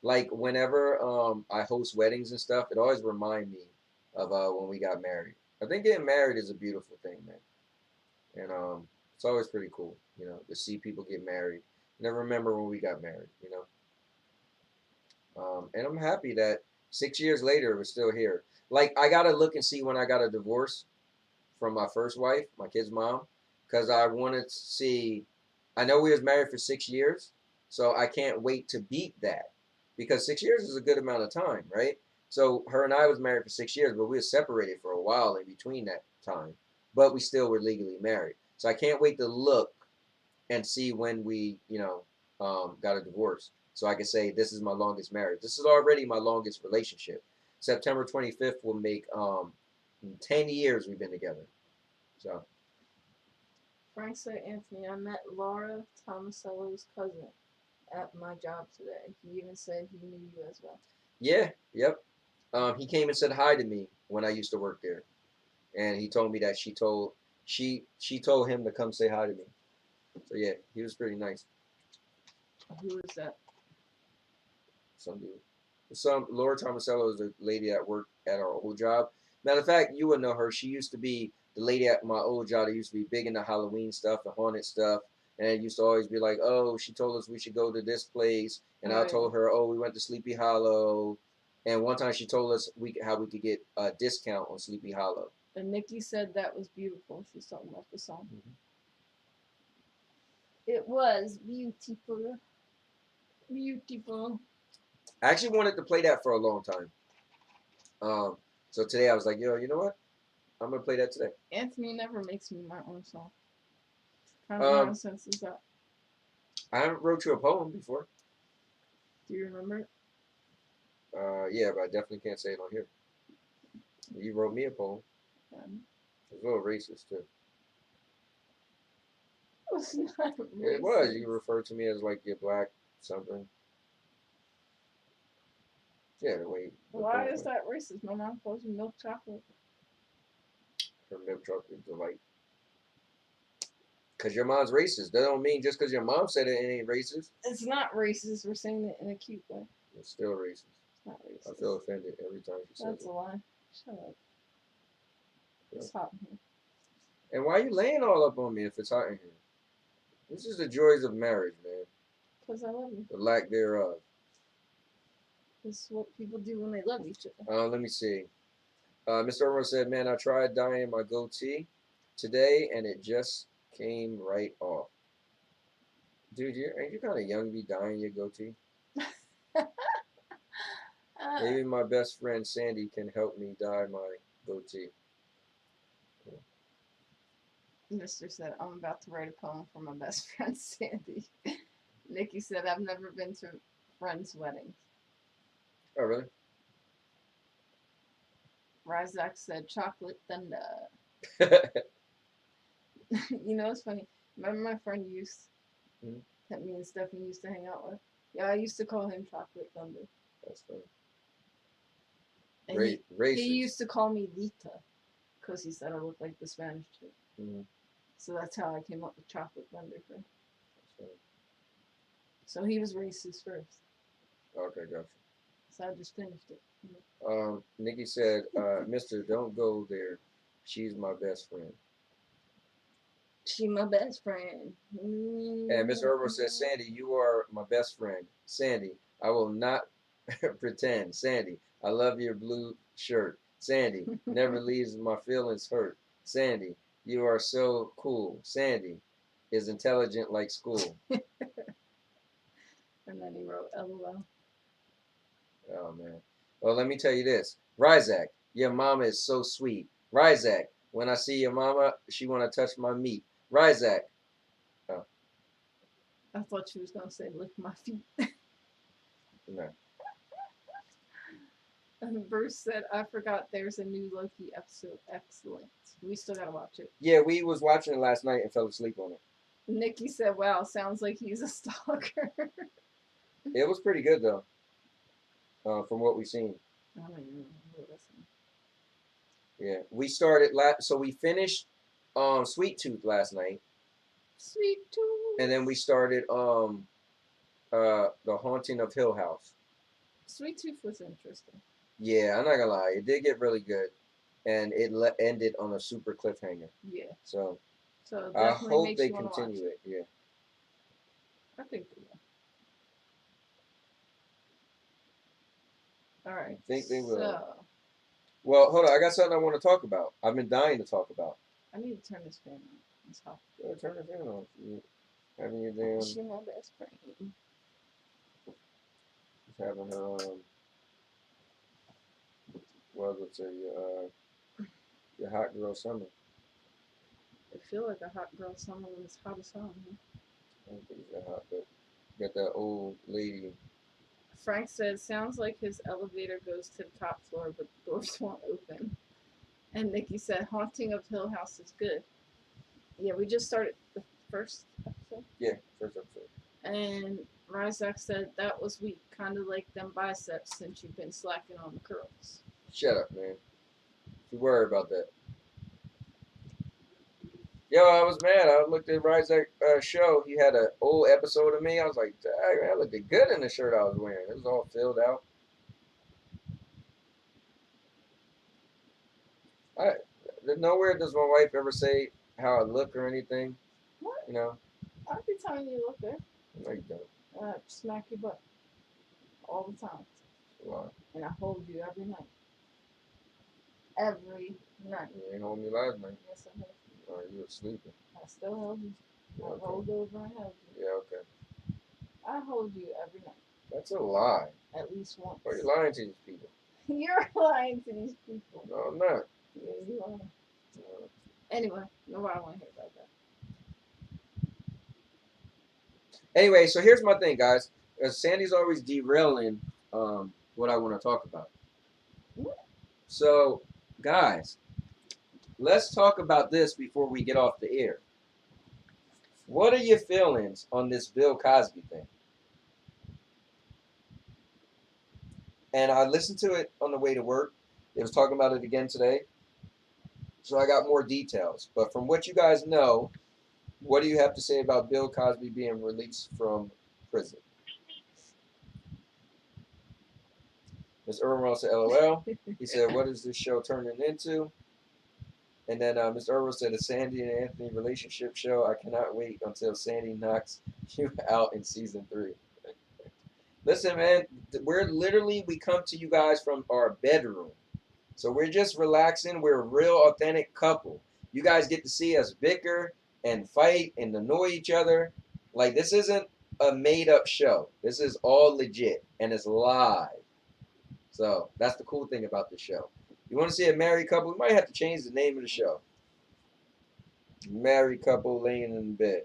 Like whenever I host weddings and stuff, it always reminds me of when we got married. I think getting married is a beautiful thing, man. And it's always pretty cool, you know, to see people get married. Never remember when we got married, you know. And I'm happy that 6 years later we're still here. Like I gotta look and see when I got a divorce from my first wife, my kid's mom, because I wanted to see. I know we was married for 6 years, so I can't wait to beat that, because 6 years is a good amount of time, right? So her and I was married for 6 years, but we were separated for a while in between that time, but we still were legally married. So I can't wait to look and see when we, you know, got a divorce, so I can say this is my longest marriage. This is already my longest relationship. September 25th will make 10 years we've been together. So. Frank said, Anthony, I met Laura Tomasello's cousin at my job today. He even said he knew you as well. Yeah, yep. He came and said hi to me when I used to work there, and he told me that she told him to come say hi to me. So yeah, he was pretty nice. Who is that? Some dude. Laura Tomasello is a lady that worked at our old job. Matter of fact, you would know her. She used to be the lady at my old job that used to be big into Halloween stuff, the haunted stuff. And it used to always be like, oh, she told us we should go to this place. And I told her, oh, we went to Sleepy Hollow. And one time she told us how we could get a discount on Sleepy Hollow. And Nikki said that was beautiful. She's talking about the song. Mm-hmm. It was beautiful. Beautiful. I actually wanted to play that for a long time. So today I was like, yo, you know what? I'm going to play that today. Anthony never makes me my own song. What kind of nonsense is that? I haven't wrote you a poem before. Do you remember it? Yeah, but I definitely can't say it on here. You wrote me a poem. It's a little racist, too. It was not racist. It was. You referred to me as like you're black something. Yeah, the way. Why is that racist? My mom calls you milk chocolate. Her milk chocolate delight. Because your mom's racist. That don't mean just because your mom said it, it ain't racist. It's not racist. We're saying it in a cute way. It's still racist. It's not racist. I feel offended every time she says it. That's a lie. Shut up. It's hot in here. And why are you laying all up on me if it's hot in here? This is the joys of marriage, man. Because I love you. The lack thereof. This is what people do when they love each other. Let me see. Mr. Irma said, man, I tried dyeing my goatee today, and it just came right off. Dude, ain't you kind of young to be dyeing your goatee? Maybe my best friend Sandy can help me dye my goatee. Mr. said, I'm about to write a poem for my best friend Sandy. Nikki said, I've never been to friends' weddings. Oh, really? Ryzak said, chocolate thunder. You know, it's funny. Remember my friend that me and Stephanie used to hang out with? Yeah, I used to call him Chocolate Thunder. That's funny. And Racist. he used to call me Lita because he said I looked like the Spanish chick. So that's how I came up with chocolate thunder for him. So he was racist first. Okay, gotcha. So I just finished it. Nikki said, Mister, don't go there. She's my best friend. She my best friend. And Mr. Herbal says, Sandy, you are my best friend. Sandy, I will not pretend. Sandy, I love your blue shirt. Sandy, never leaves my feelings hurt. Sandy, you are so cool. Sandy is intelligent like school. And then he wrote LOL. Oh, man. Well, let me tell you this. Rizak, your mama is so sweet. Rizak, when I see your mama, she want to touch my meat. Rizak. Oh. I thought she was going to say lick my feet. No. And Bruce said, I forgot there's a new Loki episode. Excellent. We still got to watch it. Yeah, we was watching it last night and fell asleep on it. Nikki said, wow, sounds like he's a stalker. It was pretty good, though, from what we've seen. I don't even know. Yeah, we started, so we finished Sweet Tooth last night. Sweet Tooth. And then we started The Haunting of Hill House. Sweet Tooth was interesting. Yeah, I'm not gonna lie, it did get really good, and it ended on a super cliffhanger. Yeah. So I hope they continue it. Yeah. I think they will. All right. I think they will. So, Well, hold on, I got something I want to talk about. I've been dying to talk about. I need to turn this fan on. It's hot. Yeah, turn the fan on. Having your damn. She's my best friend. Just having well, let's say your hot girl summer. I feel like a hot girl summer when it's hot as hell. I don't think it's that hot, but got that old lady. Frank says, sounds like his elevator goes to the top floor, but the doors won't open. And Nikki said, Haunting of Hill House is good. Yeah, we just started the first episode. Yeah, first episode. And Ryzak said, that was weak, kind of like them biceps since you've been slacking on the curls. Shut up, man. You worry about that. Yo, I was mad. I looked at Ryzak's show. He had an old episode of me. I was like, dang, I looked good in the shirt I was wearing. It was all filled out. Nowhere does my wife ever say how I look or anything. What? You know? I'd be telling you look good. No, you don't. Smack your butt. All the time. Wow. And I hold you every night. Every night. You ain't hold me last night. Yes, I have. Oh, you were sleeping. I still held you. Yeah, I okay. rolled over and held you. Yeah, okay. I hold you every night. That's a lie. At least once. Why are you lying to these people? You're lying to these people. No, I'm not. Yeah, you are. Anyway, nobody want to hear about that. Anyway, so here's my thing, guys. Sandy's always derailing what I want to talk about. So, guys, let's talk about this before we get off the air. What are your feelings on this Bill Cosby thing? And I listened to it on the way to work. They was talking about it again today. So I got more details. But from what you guys know, what do you have to say about Bill Cosby being released from prison? Ms. Irwin said, LOL. He said, what is this show turning into? And then Mr. Irwin said, a Sandy and Anthony relationship show. I cannot wait until Sandy knocks you out in season 3. Listen, man, we come to you guys from our bedroom. So we're just relaxing. We're a real authentic couple. You guys get to see us bicker and fight and annoy each other. Like, this isn't a made-up show. This is all legit, and it's live. So that's the cool thing about the show. You want to see a married couple? We might have to change the name of the show. Married couple laying in bed.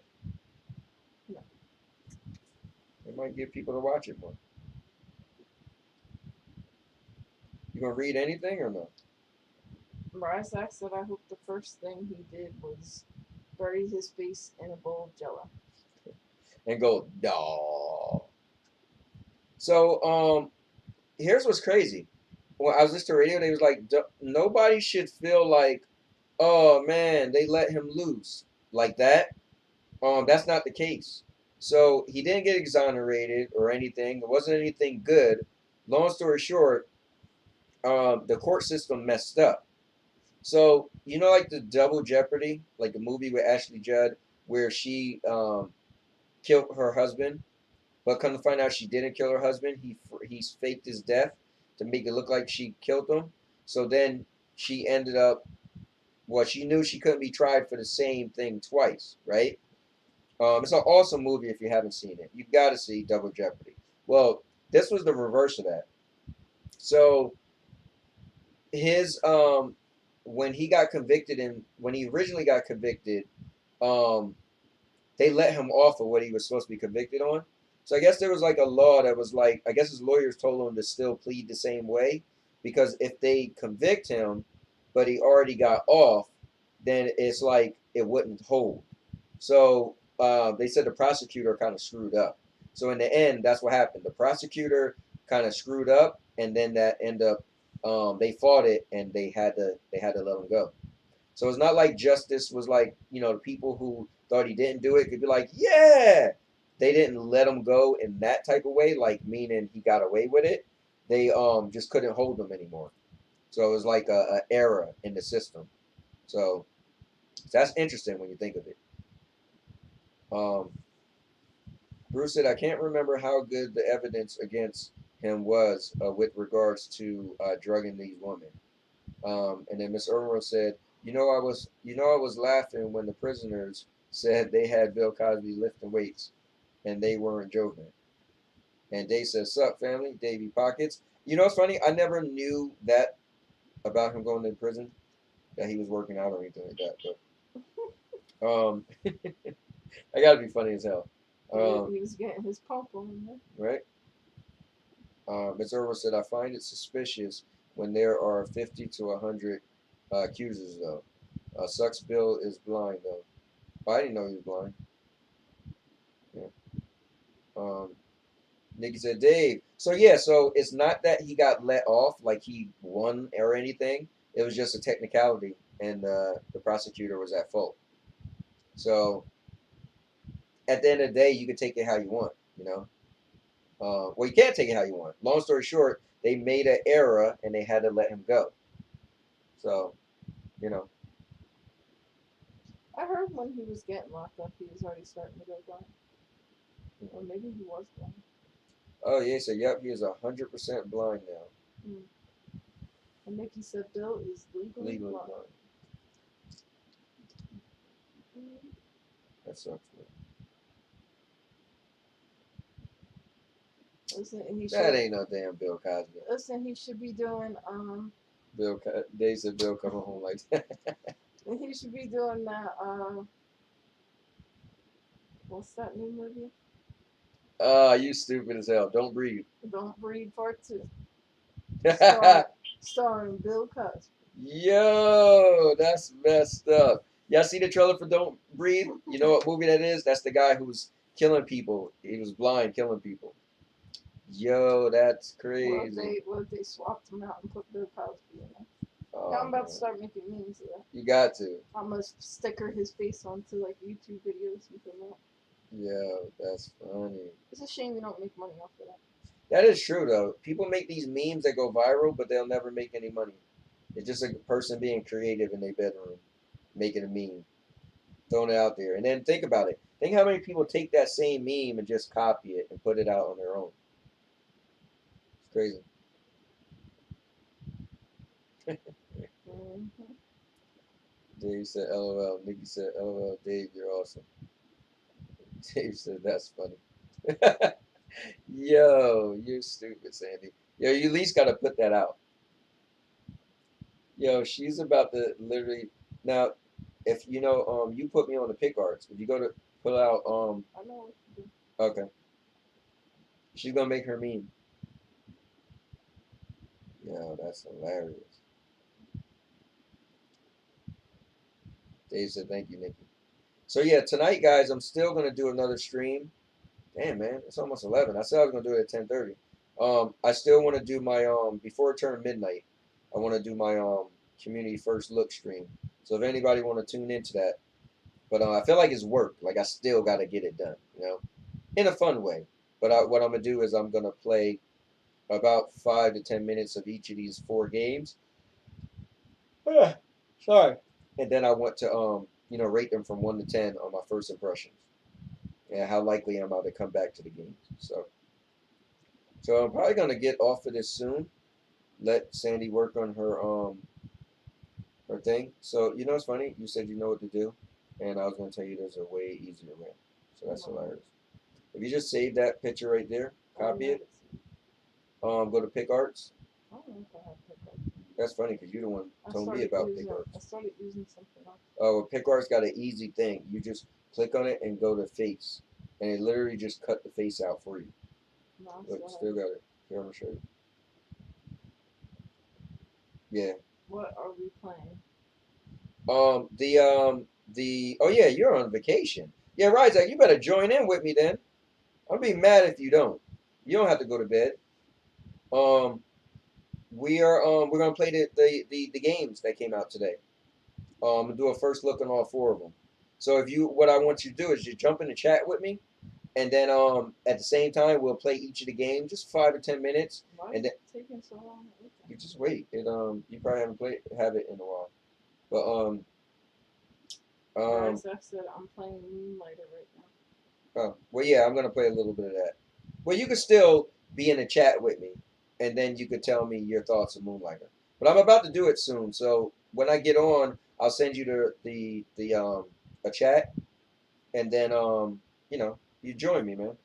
It might get people to watch it more. You gonna read anything or no? Ryzak said, I hope the first thing he did was bury his face in a bowl of Jello. And go, dawg. So, here's what's crazy. When I was listening to radio, they was like, nobody should feel like, oh man, they let him loose. like that. That's not the case. So he didn't get exonerated or anything. It wasn't anything good. Long story short, the court system messed up. So you know, like the Double Jeopardy, like the movie with Ashley Judd, where she killed her husband, but come to find out she didn't kill her husband. He faked his death to make it look like she killed him. So then she ended up. Well, she knew she couldn't be tried for the same thing twice, right? It's an awesome movie if you haven't seen it. You got to see Double Jeopardy. Well, this was the reverse of that. So his when he got convicted and when he originally got convicted, they let him off of what he was supposed to be convicted on. So I guess there was like a law that was like, I guess his lawyers told him to still plead the same way, because if they convict him, but he already got off, then it's like it wouldn't hold. So they said the prosecutor kind of screwed up. So in the end, that's what happened. The prosecutor kind of screwed up, and then that ended up they fought it, and they had to let him go. So it's not like justice was like, you know, the people who thought he didn't do it could be like, yeah, they didn't let him go in that type of way, like meaning he got away with it. They just couldn't hold him anymore. So it was like a error in the system. So that's interesting when you think of it. Bruce said, I can't remember how good the evidence against him was with regards to drugging these women. And then Miss Irwin said, I was laughing when the prisoners said they had Bill Cosby lifting weights and they weren't joking. And Dave says, sup, family? Davey Pockets. You know, it's funny. I never knew that about him going to prison, that he was working out or anything like that. But I got to be funny as hell. He was getting his pump on there. Right? Ms. Irwin said, I find it suspicious when there are 50 to 100 accusers, though. Sucks Bill is blind, though. I didn't know he was blind. Yeah. Nikki said, Dave. So it's not that he got let off, like he won or anything. It was just a technicality, and the prosecutor was at fault. So at the end of the day, you can take it how you want, you know. Well, you can't take it how you want. Long story short, they made an error, and they had to let him go. So, you know. I heard when he was getting locked up, he was already starting to go blind. Or maybe he was blind. Oh, yeah, so yep, he is 100% blind now. Mm. And Nikki said Bill is legally blind. That sucks, man. Listen, that ain't no damn Bill Cosby. Listen, he should be doing They said Bill coming home like that. he should be doing that what's that new movie? You stupid as hell. Don't Breathe. Don't Breathe Part 2. Starring Bill Cosby. Yo, that's messed up. Y'all see the trailer for Don't Breathe? You know what movie that is? That's the guy who's killing people. He was blind, killing people. Yo, that's crazy. What if they swapped him out and put Bill Cosby in there? Oh, I'm about to start making memes of that. You got to. I'm gonna sticker his face onto like YouTube videos and put them out. Yo, that's funny. It's a shame you don't make money off of that. That is true though. People make these memes that go viral, but they'll never make any money. It's just a person being creative in their bedroom, making a meme, throwing it out there. And then think about it. Think how many people take that same meme and just copy it and put it out on their own. It's crazy. Dave said, LOL. Nikki said, LOL. Dave, you're awesome. Dave said, that's funny. Yo, you're stupid, Sandy. Yo, you at least got to put that out. Yo, she's about to literally now. If you know, you put me on the pick arts. If you go to pull out, I know. Okay. She's gonna make her meme. Yo, that's hilarious. Dave said, "Thank you, Nikki." So yeah, tonight, guys, I'm still gonna do another stream. Damn, man, it's almost 11. I said I was gonna do it at 10:30. I still want to do my before it turned midnight. I want to do my community first look stream. So if anybody want to tune into that, But I feel like it's work. Like I still got to get it done, you know, in a fun way. But what I'm gonna do is I'm gonna play about 5 to 10 minutes of each of these 4 games. Sorry. And then I want to you know, rate them from 1 to 10 on my first impressions and how likely am I to come back to the games. So I'm probably gonna get off of this soon. Let Sandy work on her thing. So you know, it's funny. You said you know what to do, and I was gonna tell you there's a way easier way. So that's hilarious. If you just save that picture right there, copy it. Go to Pick Arts. I don't know if I have Pick Arts. That's funny because you're the one told me about Pick Arts. I started using something else. Oh, well, Pick Arts got an easy thing. You just click on it and go to face, and it literally just cut the face out for you. No, Look, still got it. Here, I'm gonna show you. Yeah. What are we playing? Oh yeah, you're on vacation. Yeah, Ryzak, you better join in with me then. I'll be mad if you don't. You don't have to go to bed. We're gonna play the games that came out today. Do a first look on all 4 of them. So what I want you to do is just jump in the chat with me, and then at the same time we'll play each of the games, just 5 or 10 minutes. Why and is it taking so long? You just wait. It you probably haven't have it in a while, but Guys, I said I'm playing Moonlighter right now. Oh, well, yeah, I'm gonna play a little bit of that. Well, you could still be in the chat with me, and then you could tell me your thoughts of Moonlighter. But I'm about to do it soon, so when I get on, I'll send you a chat, and then you know, you join me, man.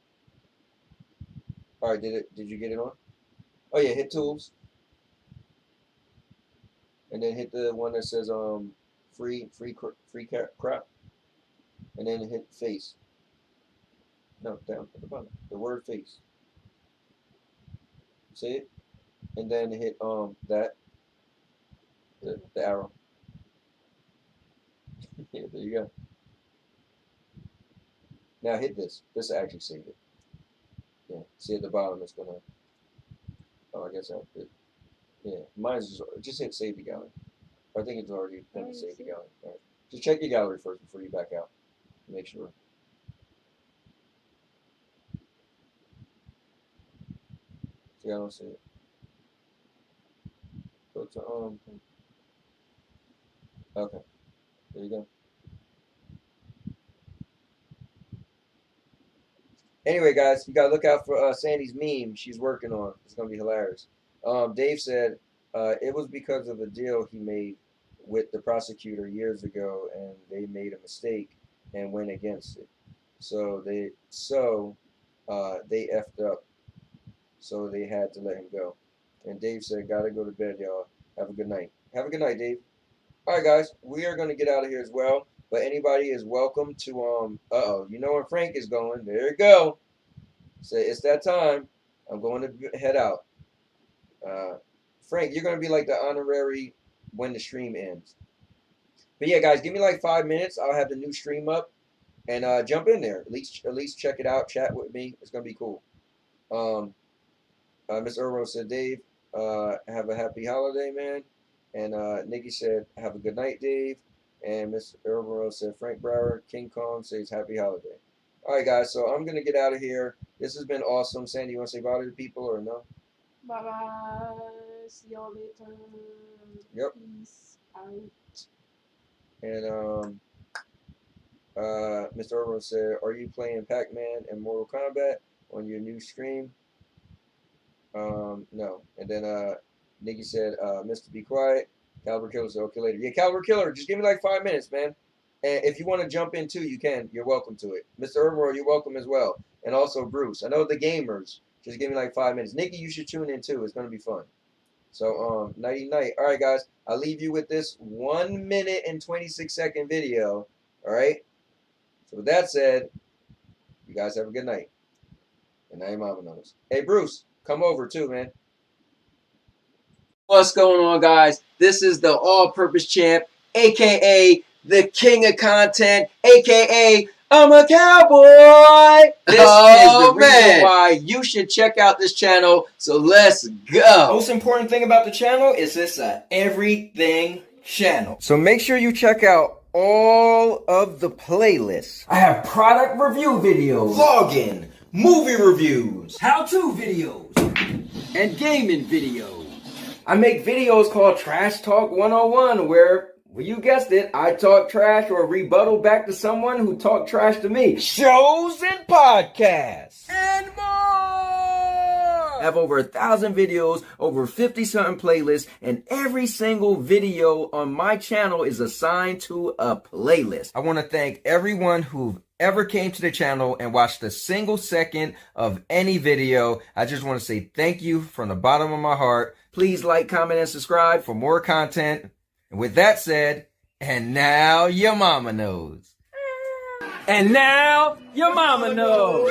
All right, did you get it on? Oh yeah, hit tools, and then hit the one that says free crap, and then hit face. No, down at the bottom. The word face. See it? And then hit the arrow. Yeah, there you go. Now hit this. This will actually save it. Yeah. See at the bottom it's gonna I guess I did. Yeah. Mine's just hit save the gallery. I think it's already done save the gallery. All right. Just check your gallery first before you back out. Make sure. See, I don't see it. Go to okay. There you go. Anyway, guys, you gotta look out for Sandy's meme she's working on. It's gonna be hilarious. Dave said it was because of a deal he made with the prosecutor years ago, and they made a mistake and went against it. So they effed up. So they had to let him go. And Dave said, gotta go to bed, y'all. Have a good night. Have a good night, Dave. All right, guys, we are gonna get out of here as well. But anybody is welcome to you know where Frank is going. There you go. Say it's that time. I'm going to head out. Frank, you're gonna be like the honorary when the stream ends. But yeah, guys, give me like 5 minutes. I'll have the new stream up and jump in there. At least check it out. Chat with me. It's gonna be cool. Miss Irwin said, Dave, have a happy holiday, man. And Nikki said, have a good night, Dave. And Miss Irwin said, Frank Brower, King Kong says, happy holiday. All right, guys, so I'm going to get out of here. This has been awesome. Sandy, you want to say bye to the people or no? Bye-bye. See y'all later. Yep. Peace out. And Mr. Irwin said, are you playing Pac-Man and Mortal Kombat on your new stream? No. And then Nikki said, Mr. Be Quiet. Caliber Killer said, okay, later. Yeah, Caliber Killer, just give me like 5 minutes, man. And if you want to jump in too, you can. You're welcome to it. Mr. Irwin, you're welcome as well. And also Bruce. I know the gamers. Just give me like 5 minutes. Nikki, you should tune in too. It's going to be fun. So, nighty night. All right, guys. I'll leave you with this 1 minute and 26-second video. All right? So with that said, you guys have a good night. And now your mama knows. Hey, Bruce, come over too, man. What's going on, guys? This is the All-Purpose Champ, a.k.a. the King of Content, a.k.a. I'm a cowboy. This is the reason why you should check out this channel. So let's go. Most important thing about the channel is this everything channel. So make sure you check out all of the playlists. I have product review videos, vlogging, movie reviews, how-to videos, and gaming videos. I make videos called Trash Talk 101 where, well, you guessed it, I talk trash or rebuttal back to someone who talked trash to me. Shows and podcasts. And more! I have over 1,000 videos, over 50-something playlists, and every single video on my channel is assigned to a playlist. I want to thank everyone who ever came to the channel and watched a single second of any video. I just want to say thank you from the bottom of my heart. Please like, comment, and subscribe for more content. And with that said, and now your mama knows. And now your mama knows.